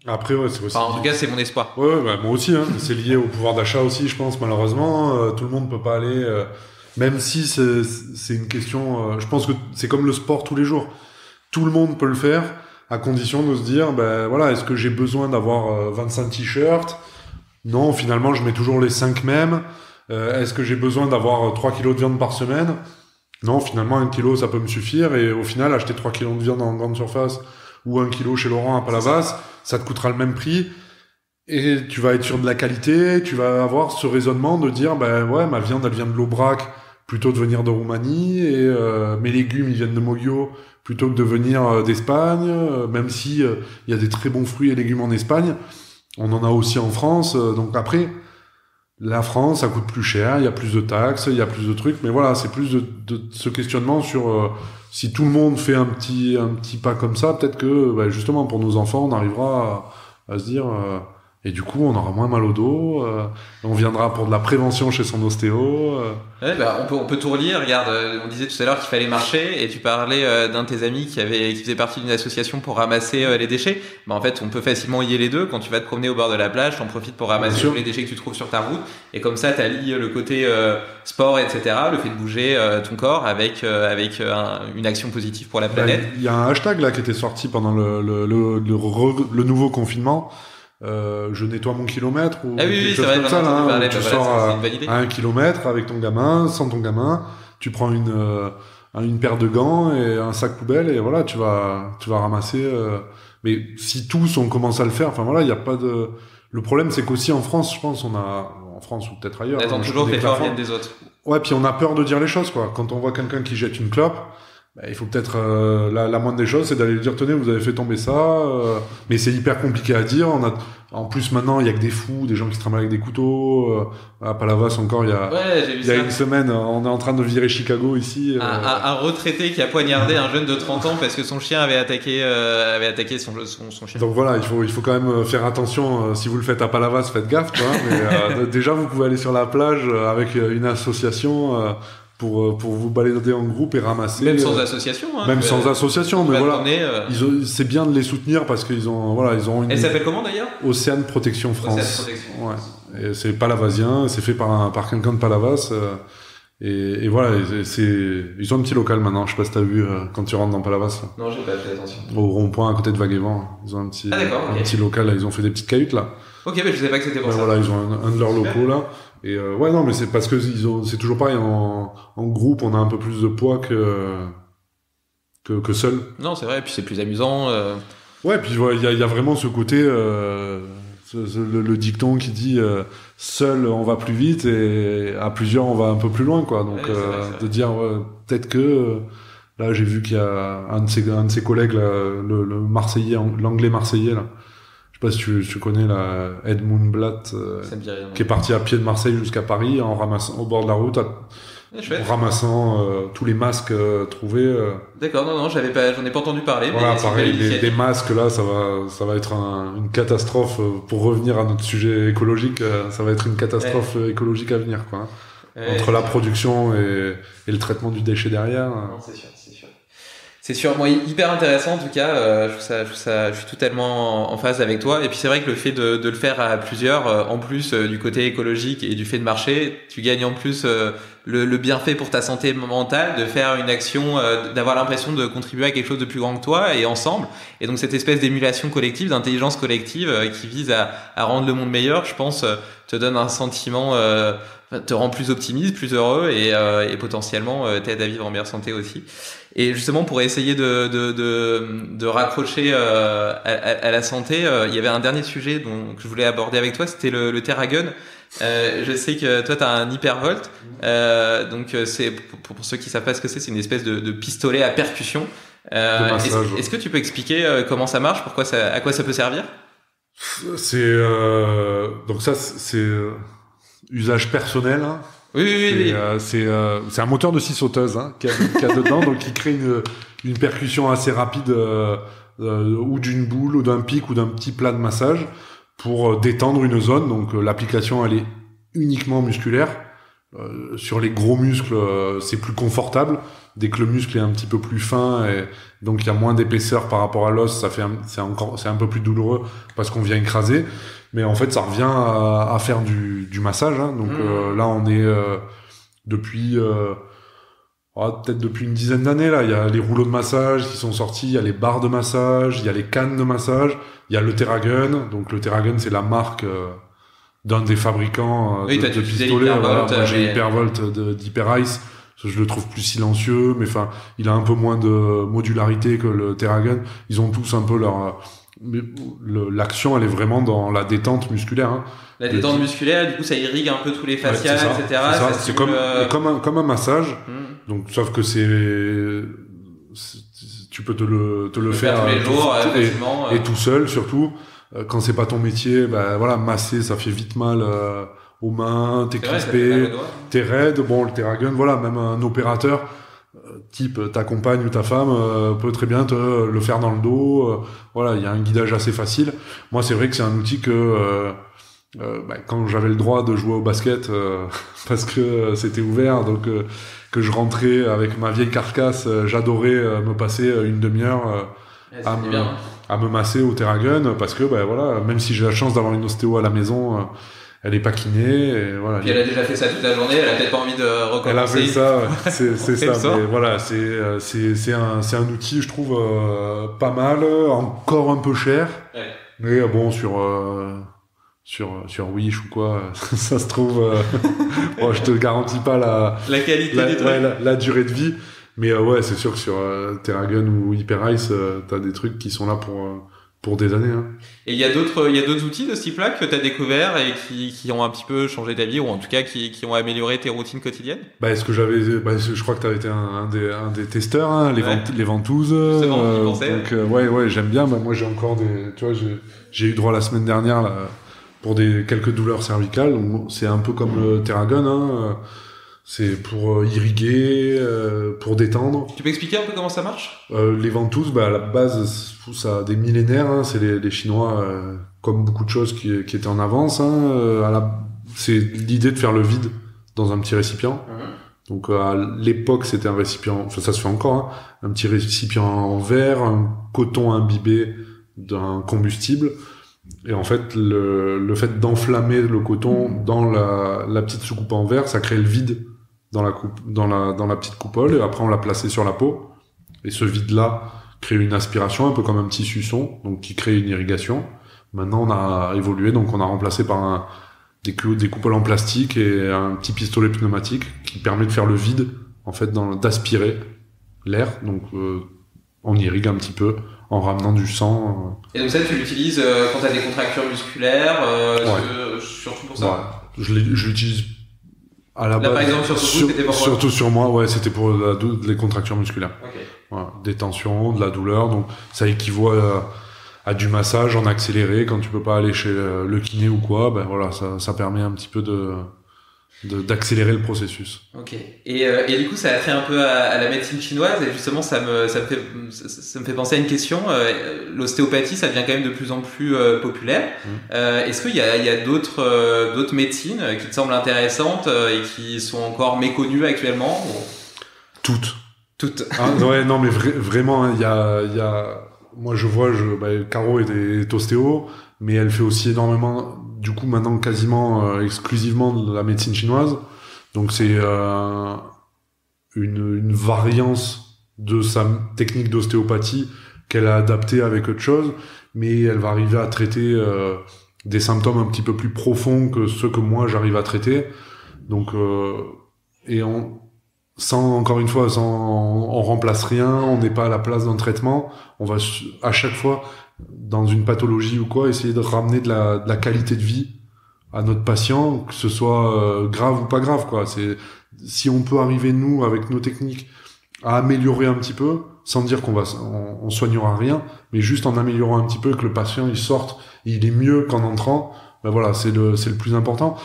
Après, ouais, c'est aussi... en tout cas, c'est mon espoir. Ouais, bah, moi aussi, hein. C'est lié au pouvoir d'achat aussi, je pense, malheureusement. Tout le monde peut pas aller... même si c'est une question... je pense que c'est comme le sport tous les jours. Tout le monde peut le faire, à condition de se dire, ben voilà, est-ce que j'ai besoin d'avoir 25 t-shirts? Non, finalement, je mets toujours les 5 mêmes. Est-ce que j'ai besoin d'avoir 3 kilos de viande par semaine? Non, finalement, 1 kilo, ça peut me suffire. Et au final, acheter 3 kilos de viande en grande surface ou 1 kilo chez Laurent à Palavas, ça te coûtera le même prix. Et tu vas être sur de la qualité, tu vas avoir ce raisonnement de dire, ben ouais, ma viande, elle vient de l'Aubrac plutôt de venir de Roumanie, et mes légumes, ils viennent de Moggio plutôt que de venir d'Espagne, même si il y a des très bons fruits et légumes en Espagne. On en a aussi en France. Donc après, la France, ça coûte plus cher, il y a plus de taxes, il y a plus de trucs. Mais voilà, c'est plus de ce questionnement sur si tout le monde fait un petit pas comme ça, peut-être que justement pour nos enfants, on arrivera à se dire... et du coup, on aura moins mal au dos. On viendra pour de la prévention chez son ostéo. Ouais, on peut tout relier. Regarde, on disait tout à l'heure qu'il fallait marcher, et tu parlais d'un de tes amis qui faisait partie d'une association pour ramasser les déchets. En fait, on peut facilement lier les deux. Quand tu vas te promener au bord de la plage, t'en profites pour ramasser tous les déchets que tu trouves sur ta route, et comme ça, t'allies le côté sport, etc., le fait de bouger ton corps avec une action positive pour la planète. Il y a un hashtag là qui était sorti pendant le nouveau confinement. Je nettoie mon kilomètre ou quelque chose comme ça, là, où tu sors à 1 kilomètre avec ton gamin, sans ton gamin, tu prends une paire de gants et un sac poubelle et voilà, tu vas ramasser. Mais si tous on commence à le faire, enfin voilà, il y a pas de. Le problème c'est qu'aussi en France, je pense, en France ou peut-être ailleurs. On attend toujours que les efforts viennent des autres. Ouais, puis on a peur de dire les choses quoi. Quand on voit quelqu'un qui jette une clope. Il faut peut-être la moindre des choses, c'est d'aller lui dire tenez, vous avez fait tomber ça, mais c'est hyper compliqué à dire. En plus maintenant il y a que des fous, des gens qui se trimballent avec des couteaux. À Palavas encore il y a une semaine, on est en train de virer Chicago ici. Un retraité qui a poignardé un jeune de 30 ans parce que son chien avait attaqué son chien. Donc voilà, il faut quand même faire attention. Si vous le faites à Palavas, faites gaffe, tu vois. Mais déjà vous pouvez aller sur la plage avec une association. Pour vous balader en groupe et ramasser. Même sans association. Même sans association, mais voilà. C'est bien de les soutenir parce qu'ils ont une. Elle s'appelle comment d'ailleurs? Océane Protection France. Océane Protection. Ouais. Et c'est palavasien, c'est fait par quelqu'un de Palavas. Et voilà, ils ont un petit local maintenant. Je sais pas si t'as vu quand tu rentres dans Palavas. Non, j'ai pas fait attention. Au rond-point à côté de Vaguevent, ils ont un petit local. Là, ils ont fait des petites cahutes là. Ok, mais je savais pas que c'était pour ça. Voilà, ils ont un de leurs locaux là. Et ouais, non, mais c'est parce que c'est toujours pareil. En groupe, on a un peu plus de poids que seul. Non, c'est vrai. Et puis c'est plus amusant. Ouais, puis il y a vraiment ce côté, le dicton qui dit seul on va plus vite et à plusieurs on va un peu plus loin, quoi. Donc de dire peut-être que là j'ai vu qu'il y a un de ses collègues là, le Marseillais, l'anglais marseillais là. Je sais pas si tu connais la Edmund Blatt, qui est parti à pied de Marseille jusqu'à Paris en ramassant au bord de la route, en ramassant tous les masques trouvés. D'accord, non, j'en ai pas entendu parler. Voilà, mais pareil, les masques là, ça va être une catastrophe. Pour revenir à notre sujet écologique, ça va être une catastrophe écologique à venir, quoi. Entre la production et le traitement du déchet derrière. Non, c'est sûr. C'est sûr, moi, hyper intéressant en tout cas. Je suis totalement en phase avec toi. Et puis c'est vrai que le fait de le faire à plusieurs, en plus du côté écologique et du fait de marcher, tu gagnes en plus le bienfait pour ta santé mentale, de faire une action, d'avoir l'impression de contribuer à quelque chose de plus grand que toi et ensemble. Et donc cette espèce d'émulation collective, d'intelligence collective qui vise à rendre le monde meilleur, je pense, te donne un sentiment, te rend plus optimiste, plus heureux et potentiellement t'aide à vivre en meilleure santé aussi. Et justement, pour essayer de raccrocher à la santé, il y avait un dernier sujet que je voulais aborder avec toi, c'était le TerraGun. Je sais que toi, tu as un Hypervolt. Donc, c'est pour ceux qui savent pas ce que c'est une espèce de pistolet à percussion. Est-ce que tu peux expliquer comment ça marche, à quoi ça peut servir? Donc ça, c'est usage personnel. Hein. Oui. C'est un moteur de scie sauteuse qu'il y a dedans, donc qui crée une percussion assez rapide ou d'une boule ou d'un pic ou d'un petit plat de massage pour détendre une zone. Donc l'application elle est uniquement musculaire. Sur les gros muscles, c'est plus confortable. Dès que le muscle est un petit peu plus fin et donc il y a moins d'épaisseur par rapport à l'os, c'est un peu plus douloureux parce qu'on vient écraser. Mais en fait, ça revient à faire du massage. Hein. Donc là, on est peut-être depuis une dizaine d'années. Là, il y a les rouleaux de massage qui sont sortis, il y a les barres de massage, il y a les cannes de massage, il y a le TerraGun. Donc le TerraGun, c'est la marque d'un des fabricants de pistolets. Moi, j'ai Hypervolt d'Hyperice. Je le trouve plus silencieux, mais enfin, il a un peu moins de modularité que le TerraGun. Ils ont tous un peu l'action, elle est vraiment dans la détente musculaire. Hein. La détente musculaire, du coup, ça irrigue un peu tous les fascias, etc. C'est comme un massage. Donc, sauf que tu peux te le faire tous les jours, et tout seul, surtout. quand c'est pas ton métier, voilà, masser, ça fait vite mal aux mains, t'es crispé, t'es raide. Bon, le TerraGun, voilà, même un opérateur type ta compagne ou ta femme peut très bien te le faire dans le dos. Voilà, il y a un guidage assez facile. Moi, c'est vrai que c'est un outil que quand j'avais le droit de jouer au basket parce que c'était ouvert, donc que je rentrais avec ma vieille carcasse, j'adorais me passer une demi-heure à me masser au TerraGun, parce que voilà, même si j'ai la chance d'avoir une ostéo à la maison, elle est pas kinée, et voilà. Puis elle a déjà fait ça toute la journée, elle a peut-être pas envie de recommencer. Elle a fait ça, c'est ça. Mais voilà, c'est un outil, je trouve, pas mal, encore un peu cher. Ouais. Mais bon, sur Wish ou quoi, ça se trouve, bon, je te garantis pas la qualité des trucs. La durée de vie. Mais ouais, c'est sûr que sur TerraGun ou HyperIce, t'as des trucs qui sont là pour des années. Hein. Et il y a d'autres outils de ce type-là que t'as découvert et qui ont un petit peu changé ta vie, ou en tout cas qui ont amélioré tes routines quotidiennes? Est-ce que je crois que t'avais été un des testeurs, hein, les ventouses. Justement, j'y pensais. Donc ouais, j'aime bien. Moi, j'ai encore tu vois, j'ai eu droit la semaine dernière là, pour quelques douleurs cervicales. Donc, c'est un peu comme le TerraGun, hein. C'est pour irriguer, pour détendre. Tu peux expliquer un peu comment ça marche? Les ventouses, à la base, ça a des millénaires. Hein, c'est les Chinois, comme beaucoup de choses qui étaient en avance. Hein, c'est l'idée de faire le vide dans un petit récipient. Donc à l'époque, c'était un récipient, enfin ça se fait encore, hein, un petit récipient en verre, un coton imbibé d'un combustible. Et en fait, le fait d'enflammer le coton dans la petite soucoupe en verre, ça crée le vide dans la petite coupole, et après on l'a placé sur la peau, et ce vide là crée une aspiration un peu comme un petit suçon, donc qui crée une irrigation. Maintenant on a évolué, donc on a remplacé par des coupoles en plastique et un petit pistolet pneumatique qui permet de faire le vide, en fait, d'aspirer l'air. Donc on irrigue un petit peu en ramenant du sang. Et donc ça, tu l'utilises quand tu as des contractures musculaires, surtout pour ça. Ouais. Je l'utilise à la base. Par exemple, surtout sur moi, ouais, c'était pour les contractures musculaires. Okay. Voilà, des tensions, de la douleur. Donc ça équivaut à du massage en accéléré quand tu peux pas aller chez le kiné ou quoi. Voilà, ça permet un petit peu d'accélérer le processus. Ok. Et du coup, ça a trait un peu à la médecine chinoise, et justement, ça me fait penser à une question. L'ostéopathie, ça devient quand même de plus en plus populaire. Est-ce qu'il y a d'autres médecines qui te semblent intéressantes et qui sont encore méconnues actuellement? Toutes. Ah, ouais, non, mais vraiment, il y a moi, je vois, Caro est ostéo, mais elle fait aussi énormément, du coup, maintenant, quasiment exclusivement de la médecine chinoise. Donc, c'est une variance de sa technique d'ostéopathie qu'elle a adaptée avec autre chose, mais elle va arriver à traiter des symptômes un petit peu plus profonds que ceux que moi, j'arrive à traiter. Donc, encore une fois, on remplace rien, on n'est pas à la place d'un traitement, on va à chaque fois, dans une pathologie ou quoi, essayer de ramener de la qualité de vie à notre patient, que ce soit grave ou pas grave, quoi. Si on peut arriver, nous, avec nos techniques, à améliorer un petit peu, sans dire on soignera rien, mais juste en améliorant un petit peu, que le patient, il sorte, il est mieux qu'en entrant, voilà, c'est le plus important.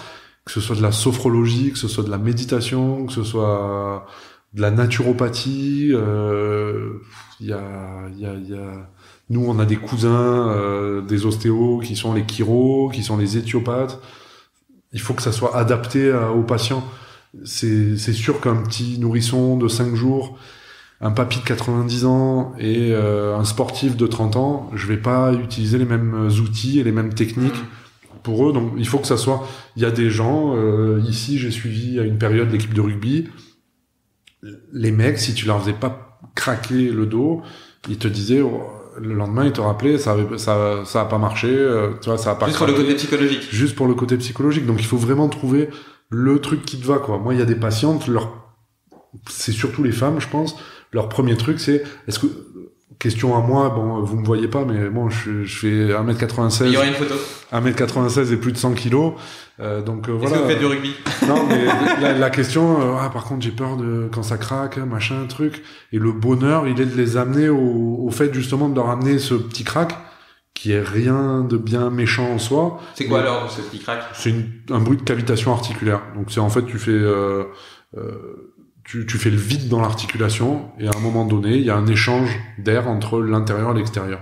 Que ce soit de la sophrologie, que ce soit de la méditation, que ce soit de la naturopathie, nous on a des cousins, des ostéos qui sont les chiro, qui sont les éthiopathes. Il faut que ça soit adapté aux patients. C'est sûr qu'un petit nourrisson de 5 jours, un papy de 90 ans et un sportif de 30 ans, je vais pas utiliser les mêmes outils et les mêmes techniques pour eux. Donc il faut que ça soit, il y a des gens ici, j'ai suivi à une période l'équipe de rugby, les mecs, si tu leur faisais pas craquer le dos, ils te disaient le lendemain, ils te rappelaient ça a pas marché, tu vois, ça a pas juste craqué. Pour le côté psychologique. Juste pour le côté psychologique. Donc il faut vraiment trouver le truc qui te va, quoi. Moi, il y a des patientes, c'est surtout les femmes, je pense, leur premier truc, c'est question à moi, bon, vous me voyez pas, mais bon, je fais 1m96. Il y aura une photo. 1m96 et plus de 100 kilos. Donc voilà. Est-ce que vous faites du rugby? Non, mais la question, par contre, j'ai peur quand ça craque, machin, truc. Et le bonheur, il est de les amener au fait, justement, de leur amener ce petit crack qui est rien de bien méchant en soi. C'est quoi alors ce qui craque? C'est un bruit de cavitation articulaire. Donc c'est en fait tu fais tu fais le vide dans l'articulation et à un moment donné il y a un échange d'air entre l'intérieur et l'extérieur.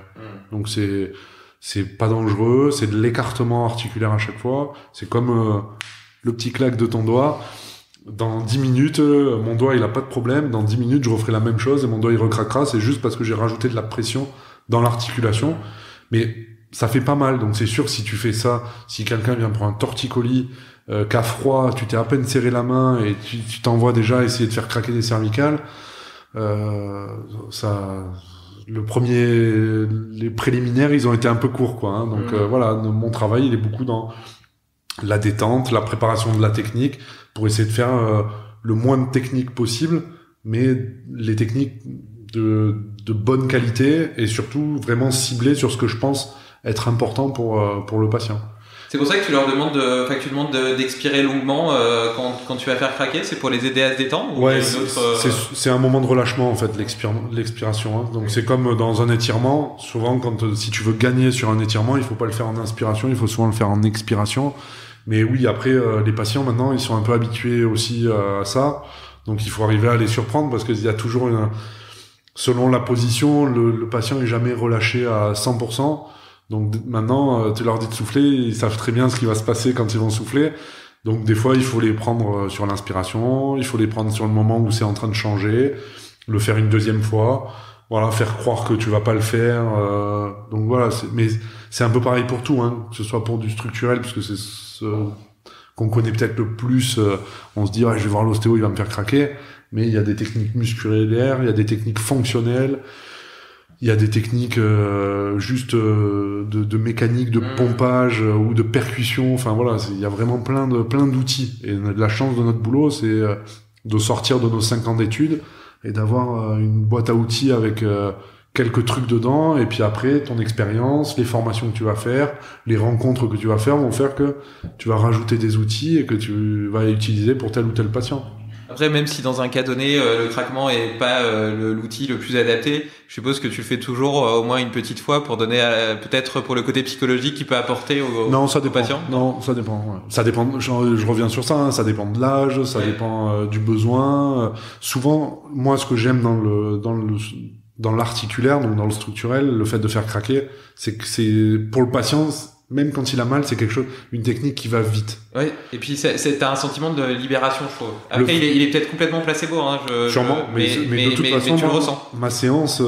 Donc c'est pas dangereux, c'est de l'écartement articulaire à chaque fois. C'est comme le petit claque de ton doigt. Dans 10 minutes, mon doigt il a pas de problème. Dans 10 minutes, je referai la même chose et mon doigt il recraquera. C'est juste parce que j'ai rajouté de la pression dans l'articulation. Mais ça fait pas mal. Donc c'est sûr que si tu fais ça, si quelqu'un vient pour un torticolis, qu'a froid, tu t'es à peine serré la main et tu t'envoies déjà essayer de faire craquer des cervicales, les préliminaires, ils ont été un peu courts, quoi. Hein. Donc voilà, mon travail, il est beaucoup dans la détente, la préparation de la technique, pour essayer de faire le moins de techniques possible, mais les techniques de bonne qualité et surtout vraiment ciblées sur ce que je pense être important pour le patient. C'est pour ça que tu leur demandes d'expirer longuement quand tu vas faire craquer, c'est pour les aider à se détendre ou ouais, c'est un moment de relâchement en fait, l'expiration. Hein. Donc c'est comme dans un étirement, souvent si tu veux gagner sur un étirement, il faut pas le faire en inspiration, il faut souvent le faire en expiration. Mais oui, après les patients maintenant, ils sont un peu habitués aussi à ça, donc il faut arriver à les surprendre parce qu'il y a toujours selon la position, le patient est jamais relâché à 100%. Donc maintenant, tu leur dis de souffler, ils savent très bien ce qui va se passer quand ils vont souffler. Donc des fois, il faut les prendre sur l'inspiration, il faut les prendre sur le moment où c'est en train de changer, le faire une deuxième fois, voilà, faire croire que tu vas pas le faire. Donc voilà, mais c'est un peu pareil pour tout, hein, que ce soit pour du structurel, parce que c'est ce qu'on connaît peut-être le plus. On se dit, je vais voir l'ostéo, il va me faire craquer. Mais il y a des techniques musculaires, il y a des techniques fonctionnelles. Il y a des techniques juste de mécanique, de pompage ou de percussion. Enfin voilà, il y a vraiment plein d'outils. Et la chance de notre boulot, c'est de sortir de nos 5 ans d'études et d'avoir une boîte à outils avec quelques trucs dedans. Et puis après, ton expérience, les formations que tu vas faire, les rencontres que tu vas faire vont faire que tu vas rajouter des outils et que tu vas utiliser pour tel ou tel patient. Après, même si dans un cas donné, le craquement est pas l'outil le plus adapté, je suppose que tu le fais toujours au moins une petite fois pour donner peut-être pour le côté psychologique qu'il peut apporter aux patients. Non, ça dépend. Ouais. Ça dépend. Je reviens sur ça. Hein, ça dépend de l'âge, ça dépend du besoin. Souvent, moi, ce que j'aime dans l'articulaire, donc dans le structurel, le fait de faire craquer, c'est que c'est pour le patient. Même quand il a mal, c'est une technique qui va vite. Ouais. Et puis t'as un sentiment de libération, je trouve. Après, il est peut-être complètement placebo, hein. Sûrement. Mais de toute façon, tu le ressens. Ma séance,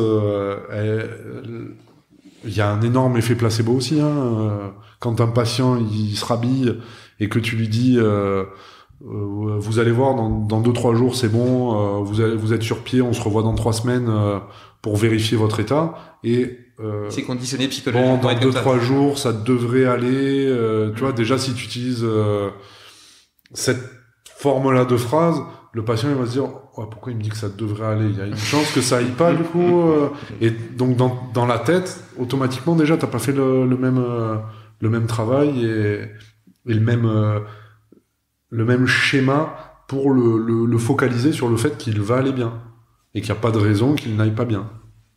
il y a un énorme effet placebo aussi, hein. Quand un patient, il se rhabille et que tu lui dis, vous allez voir, dans 2-3 jours, c'est bon, vous êtes sur pied, on se revoit dans 3 semaines, pour vérifier votre état. Et, c'est conditionné psychologiquement. Dans 2-3 jours, ça devrait aller. Tu vois, déjà, si tu utilises cette forme-là de phrase, le patient il va se dire pourquoi il me dit que ça devrait aller. Il y a une chance que ça aille pas du coup. Et donc dans la tête, automatiquement déjà, t'as pas fait le même travail et le même schéma pour le focaliser sur le fait qu'il va aller bien et qu'il n'y a pas de raison qu'il n'aille pas bien.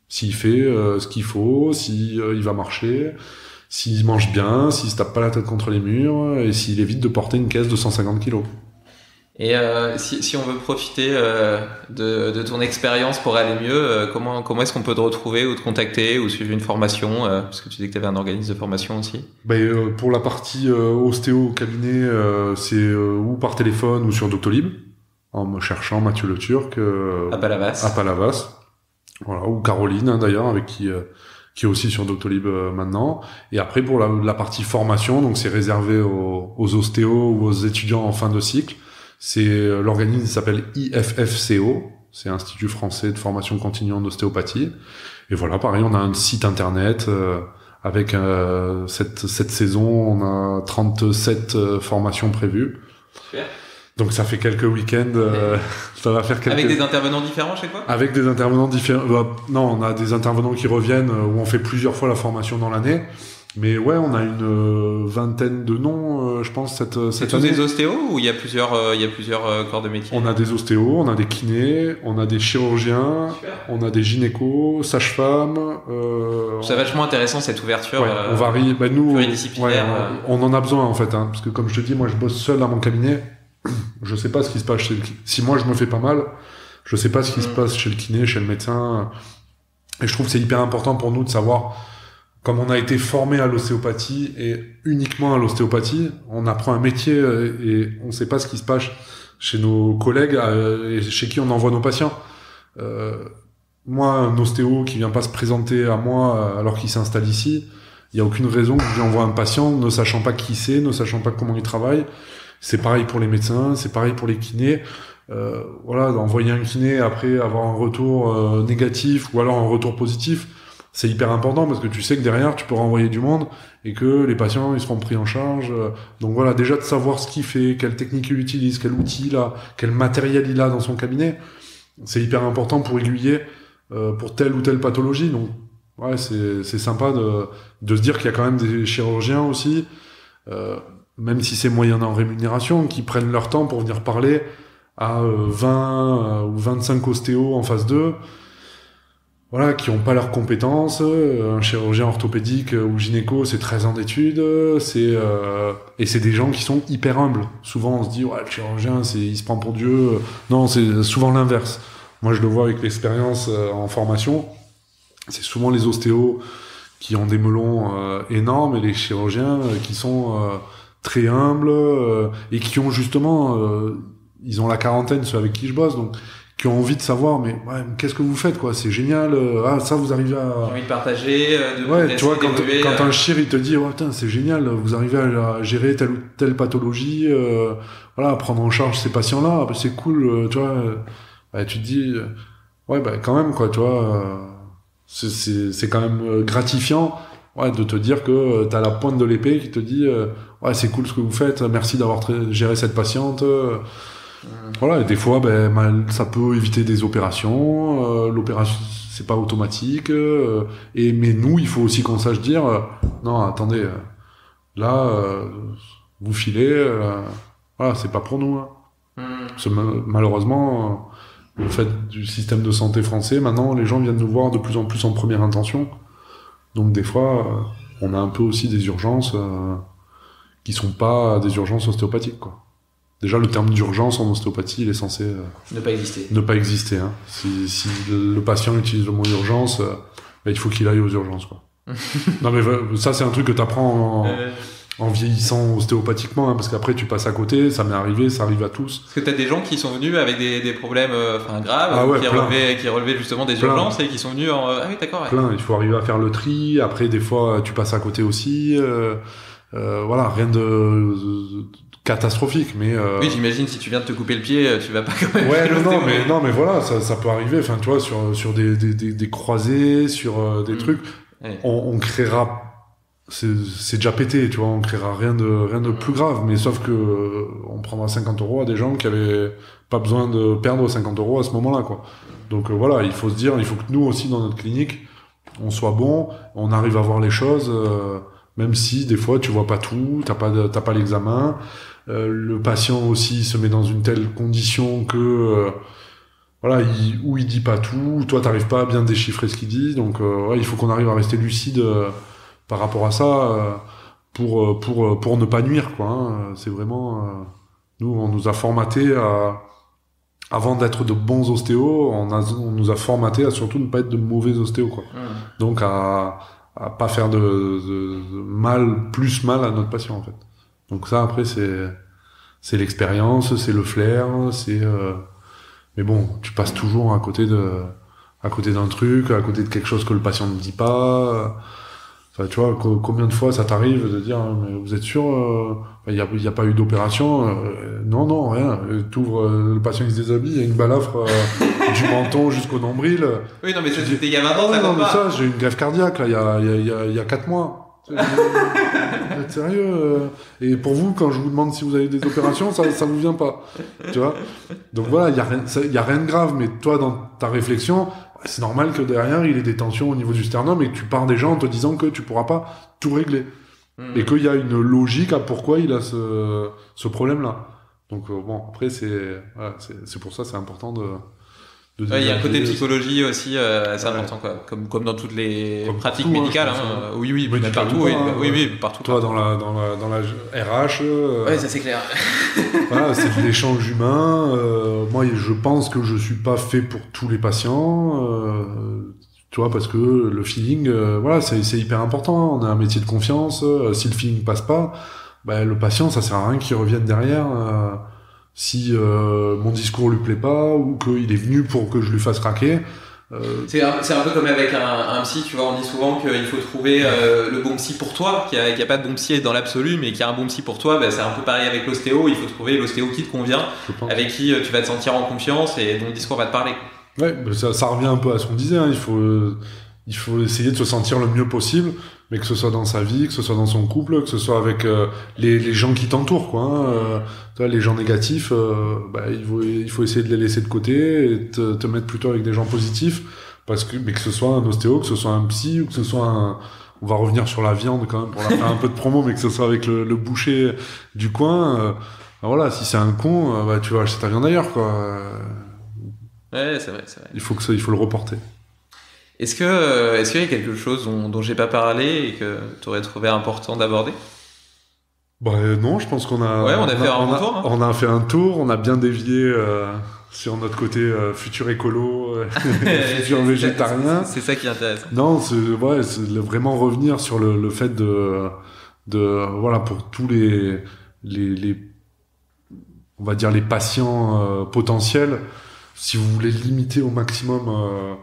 S'il fait ce qu'il faut, il va marcher, s'il mange bien, s'il se tape pas la tête contre les murs, et s'il évite de porter une caisse de 150 kilos. Et si on veut profiter de ton expérience pour aller mieux, comment est-ce qu'on peut te retrouver ou te contacter ou suivre une formation, parce que tu dis que tu avais un organisme de formation aussi. Pour la partie ostéo au cabinet, c'est ou par téléphone ou sur Doctolib, en me cherchant Mathieu Le Turc à Palavas. Voilà, ou Caroline, hein, d'ailleurs, avec qui est aussi sur Doctolib maintenant. Et après, pour la partie formation, donc c'est réservé aux ostéos ou aux étudiants en fin de cycle. C'est l'organisme s'appelle IFFCO, c'est Institut français de formation continue en ostéopathie. Et voilà, pareil, on a un site internet avec cette saison, on a 37 formations prévues. Super. Donc ça fait quelques week-ends, ça va faire quelques... Avec des intervenants différents chaque fois ? Avec des intervenants différents. Non, on a des intervenants qui reviennent où on fait plusieurs fois la formation dans l'année. Mais ouais, on a une vingtaine de noms, je pense, cette C'est tous année. des ostéos ou il y a plusieurs corps de métier? On a des ostéos, on a des kinés, on a des chirurgiens, Super. on a des gynécos, sages-femmes. C'est vachement intéressant cette ouverture. Ouais, on varie. Ben nous, pluridisciplinaire, on en a besoin en fait, hein, parce que comme je te dis, moi je bosse seul dans mon cabinet. Je sais pas ce qui se passe chez le kiné. Si moi je me fais pas mal, je sais pas ce qui se passe chez le kiné, chez le médecin. Et je trouve que c'est hyper important pour nous de savoir, comme on a été formé à l'ostéopathie et uniquement à l'ostéopathie, on apprend un métier et on sait pas ce qui se passe chez nos collègues et chez qui on envoie nos patients. Moi, un ostéo qui vient pas se présenter à moi alors qu'il s'installe ici, il y a aucune raison que je lui envoie un patient ne sachant pas qui c'est, ne sachant pas comment il travaille. C'est pareil pour les médecins, c'est pareil pour les kinés. Voilà, d'envoyer un kiné après avoir un retour négatif ou alors un retour positif, c'est hyper important parce que tu sais que derrière tu peux renvoyer du monde et que les patients ils seront pris en charge. Donc voilà, déjà de savoir ce qu'il fait, quelle technique il utilise, quel outil il a, quel matériel il a dans son cabinet, c'est hyper important pour aiguiller pour telle ou telle pathologie. Donc ouais, c'est sympa de se dire qu'il y a quand même des chirurgiens aussi, même si c'est moyennant rémunération, qui prennent leur temps pour venir parler à 20 ou 25 ostéos en phase 2, voilà, qui ont pas leurs compétences. Un chirurgien orthopédique ou gynéco, c'est 13 ans d'études, et c'est des gens qui sont hyper humbles. Souvent, on se dit, ouais, le chirurgien, il se prend pour Dieu. Non, c'est souvent l'inverse. Moi, je le vois avec l'expérience en formation. C'est souvent les ostéos qui ont des melons énormes et les chirurgiens qui sont très humbles et qui ont justement... ils ont la quarantaine, ceux avec qui je bosse, donc qui ont envie de savoir, mais ouais, qu'est-ce que vous faites, quoi? C'est génial. Ah, ça, vous arrivez à... J'ai envie de partager, de ouais, tu vois, d'évoluer, quand un chir, il te dit, oh, putain, c'est génial, vous arrivez à gérer telle ou telle pathologie, voilà, à prendre en charge ces patients-là, bah, c'est cool, tu vois. Bah, tu te dis, ouais, bah, quand même, quoi, tu vois, c'est quand même gratifiant, ouais, de te dire que t'as la pointe de l'épée qui te dit, ouais, c'est cool ce que vous faites, merci d'avoir géré cette patiente. Voilà, et des fois, ben, ça peut éviter des opérations. L'opération, c'est pas automatique. Mais nous, il faut aussi qu'on sache dire, non, attendez, là, vous filez, voilà, c'est pas pour nous. Hein. Parce que, malheureusement, le fait du système de santé français, maintenant, les gens viennent nous voir de plus en plus en première intention. Donc des fois, on a un peu aussi des urgences qui sont pas des urgences ostéopathiques, quoi. Déjà, le terme d'urgence en ostéopathie, il est censé ne pas exister. Ne pas exister. Hein. Si le patient utilise le mot urgence, il faut qu'il aille aux urgences, quoi. Non, mais ça, c'est un truc que tu apprends en vieillissant ostéopathiquement, hein, parce qu'après, tu passes à côté. Ça m'est arrivé, ça arrive à tous. Parce que tu as des gens qui sont venus avec des problèmes graves, ah ouais, qui relevaient justement des urgences et qui sont venus en... Ah oui, d'accord. Ouais. Plein, il faut arriver à faire le tri. Après, des fois, tu passes à côté aussi. Voilà, rien de catastrophique, mais oui, j'imagine si tu viens de te couper le pied, tu vas pas quand même. Ouais, non, mais voilà, ça peut arriver. Enfin, tu vois, sur des croisés, sur des trucs, ouais. On créera, c'est déjà pété, tu vois, on créera rien de plus grave, mais sauf que on prendra 50 € à des gens qui avaient pas besoin de perdre 50 € à ce moment-là, quoi. Donc voilà, il faut se dire, il faut que nous aussi dans notre clinique, on soit bon, on arrive à voir les choses. Même si des fois tu vois pas tout, t'as pas l'examen, le patient aussi se met dans une telle condition que voilà, il dit pas tout, toi t'arrives pas à bien déchiffrer ce qu'il dit, donc ouais, il faut qu'on arrive à rester lucide par rapport à ça pour ne pas nuire, quoi. Hein. C'est vraiment nous on nous a formaté avant d'être de bons ostéos, on nous a formaté à surtout ne pas être de mauvais ostéos, quoi. Donc à pas faire de mal, plus mal à notre patient, en fait. Donc ça, après, c'est l'expérience, c'est le flair, mais bon, tu passes toujours à côté d'un truc, à côté de quelque chose que le patient ne dit pas. Enfin, tu vois, combien de fois ça t'arrive de dire, mais vous êtes sûr, y a pas eu d'opération? Non, rien. T'ouvres, le patient il se déshabille, il y a une balafre du menton jusqu'au nombril. Oui, non, mais ça c'était il y a 20 ans, ça non, compte mais pas. ça, j'ai eu une greffe cardiaque, là, il y a 4 mois. Vous êtes sérieux? Et pour vous, quand je vous demande si vous avez des opérations, ça vous vient pas. Tu vois? Donc voilà, il y a rien de grave, mais toi, dans ta réflexion, c'est normal que derrière, il ait des tensions au niveau du sternum et que tu pars déjà en te disant que tu pourras pas tout régler. Et qu'il y a une logique à pourquoi il a ce problème-là. Donc bon, après, c'est pour ça c'est important de il y a un côté psychologie aussi assez important, quoi. Comme dans toutes les pratiques médicales. Oui, même partout. Oui, partout. Toi, dans la RH. Ouais, ça c'est clair. Voilà, c'est de l'échange humain. Moi, je pense que je suis pas fait pour tous les patients. Tu vois, parce que le feeling, voilà, c'est hyper important. On a un métier de confiance. Si le feeling passe pas, le patient, ça sert à rien qu'il revienne derrière. Si mon discours lui plaît pas ou qu'il est venu pour que je lui fasse craquer. C'est un peu comme avec un psy, tu vois, on dit souvent qu'il faut trouver le bon psy pour toi, qu'il y a pas de bon psy dans l'absolu, mais qu'il y a un bon psy pour toi. C'est un peu pareil avec l'ostéo, il faut trouver l'ostéo qui te convient, avec qui tu vas te sentir en confiance et dont le discours va te parler. Ouais, ça revient un peu à ce qu'on disait, hein. Il faut essayer de se sentir le mieux possible, mais que ce soit dans sa vie, que ce soit dans son couple, que ce soit avec les gens qui t'entourent, quoi. Hein. Toi, les gens négatifs, il faut essayer de les laisser de côté et te mettre plutôt avec des gens positifs, mais que ce soit un ostéo, que ce soit un psy ou que ce soit on va revenir sur la viande quand même pour faire un peu de promo, mais que ce soit avec le boucher du coin. Voilà, si c'est un con, tu vas acheter ta viande ailleurs, quoi. Ouais, c'est vrai. Il faut le reporter. Est-ce qu'il y a quelque chose dont j'ai pas parlé et que tu aurais trouvé important d'aborder? Non, je pense qu'on a... Ouais, on a fait un tour. Hein. On a fait un tour, on a bien dévié sur notre côté futur écolo, futur végétarien. C'est ça qui est intéressant. Non, c'est vraiment revenir sur le fait de voilà, pour tous les on va dire les patients potentiels, si vous voulez limiter au maximum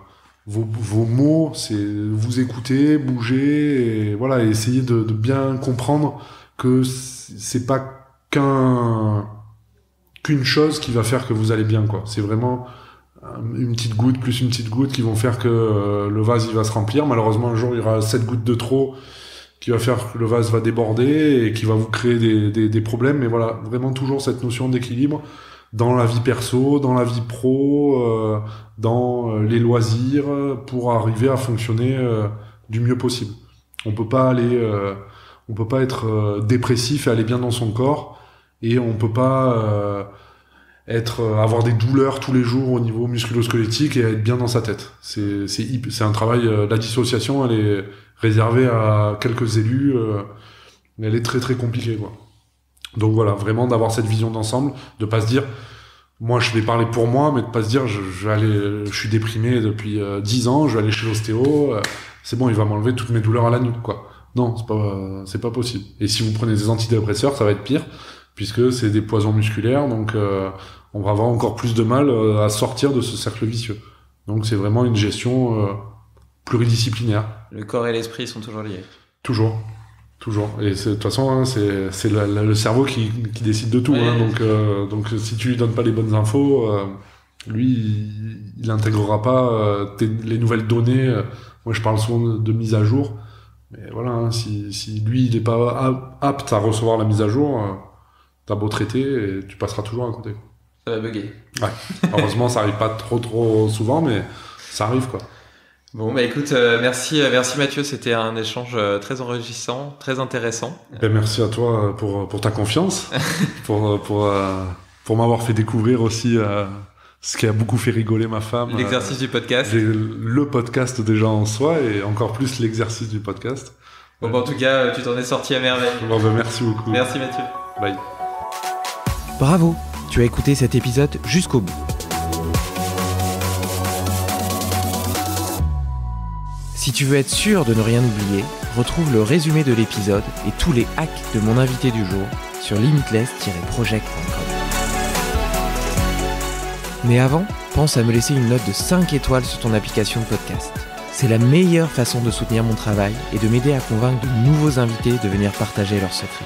vos mots, c'est vous écouter, bouger, et voilà, et essayer de bien comprendre que c'est pas qu'une chose qui va faire que vous allez bien, quoi. C'est vraiment une petite goutte plus une petite goutte qui vont faire que le vase il va se remplir. Malheureusement, un jour il y aura 7 gouttes de trop qui va faire que le vase va déborder et qui va vous créer des problèmes. Mais voilà, vraiment toujours cette notion d'équilibre dans la vie perso, dans la vie pro, dans les loisirs, pour arriver à fonctionner du mieux possible. On peut pas être dépressif et aller bien dans son corps, et on peut pas avoir des douleurs tous les jours au niveau musculo-squelettique et être bien dans sa tête. C'est un travail, la dissociation, elle est réservée à quelques élus, mais elle est très très compliquée, quoi. Donc voilà, vraiment d'avoir cette vision d'ensemble, de pas se dire moi je vais parler pour moi, mais de pas se dire je suis déprimé depuis 10 ans, je vais aller chez l'ostéo, c'est bon, il va m'enlever toutes mes douleurs à la nuque, quoi. Non, c'est pas possible. Et si vous prenez des antidépresseurs, ça va être pire, puisque c'est des poisons musculaires, donc on va avoir encore plus de mal à sortir de ce cercle vicieux. Donc c'est vraiment une gestion pluridisciplinaire. Le corps et l'esprit sont toujours liés. Toujours. Et de toute façon, hein, c'est le cerveau qui décide de tout. Ouais. Hein, donc si tu lui donnes pas les bonnes infos, lui, il intégrera pas les nouvelles données. Moi, je parle souvent de mise à jour. Mais voilà, hein, si lui, il est pas apte à recevoir la mise à jour, t'as beau traiter, et tu passeras toujours à côté. Ça va bugger. Ouais. Heureusement, ça arrive pas trop souvent, mais ça arrive, quoi. Bon, écoute, merci Mathieu, c'était un échange très enrichissant, très intéressant. Merci à toi pour ta confiance, pour m'avoir fait découvrir aussi ce qui a beaucoup fait rigoler ma femme. L'exercice du podcast. Le podcast déjà en soi, et encore plus l'exercice du podcast. Bon, en tout cas, tu t'en es sorti à merveille. Bon, merci beaucoup. Merci Mathieu. Bye. Bravo, tu as écouté cet épisode jusqu'au bout. Si tu veux être sûr de ne rien oublier, retrouve le résumé de l'épisode et tous les hacks de mon invité du jour sur limitless-project.com. Mais avant, pense à me laisser une note de 5 étoiles sur ton application de podcast. C'est la meilleure façon de soutenir mon travail et de m'aider à convaincre de nouveaux invités de venir partager leurs secrets.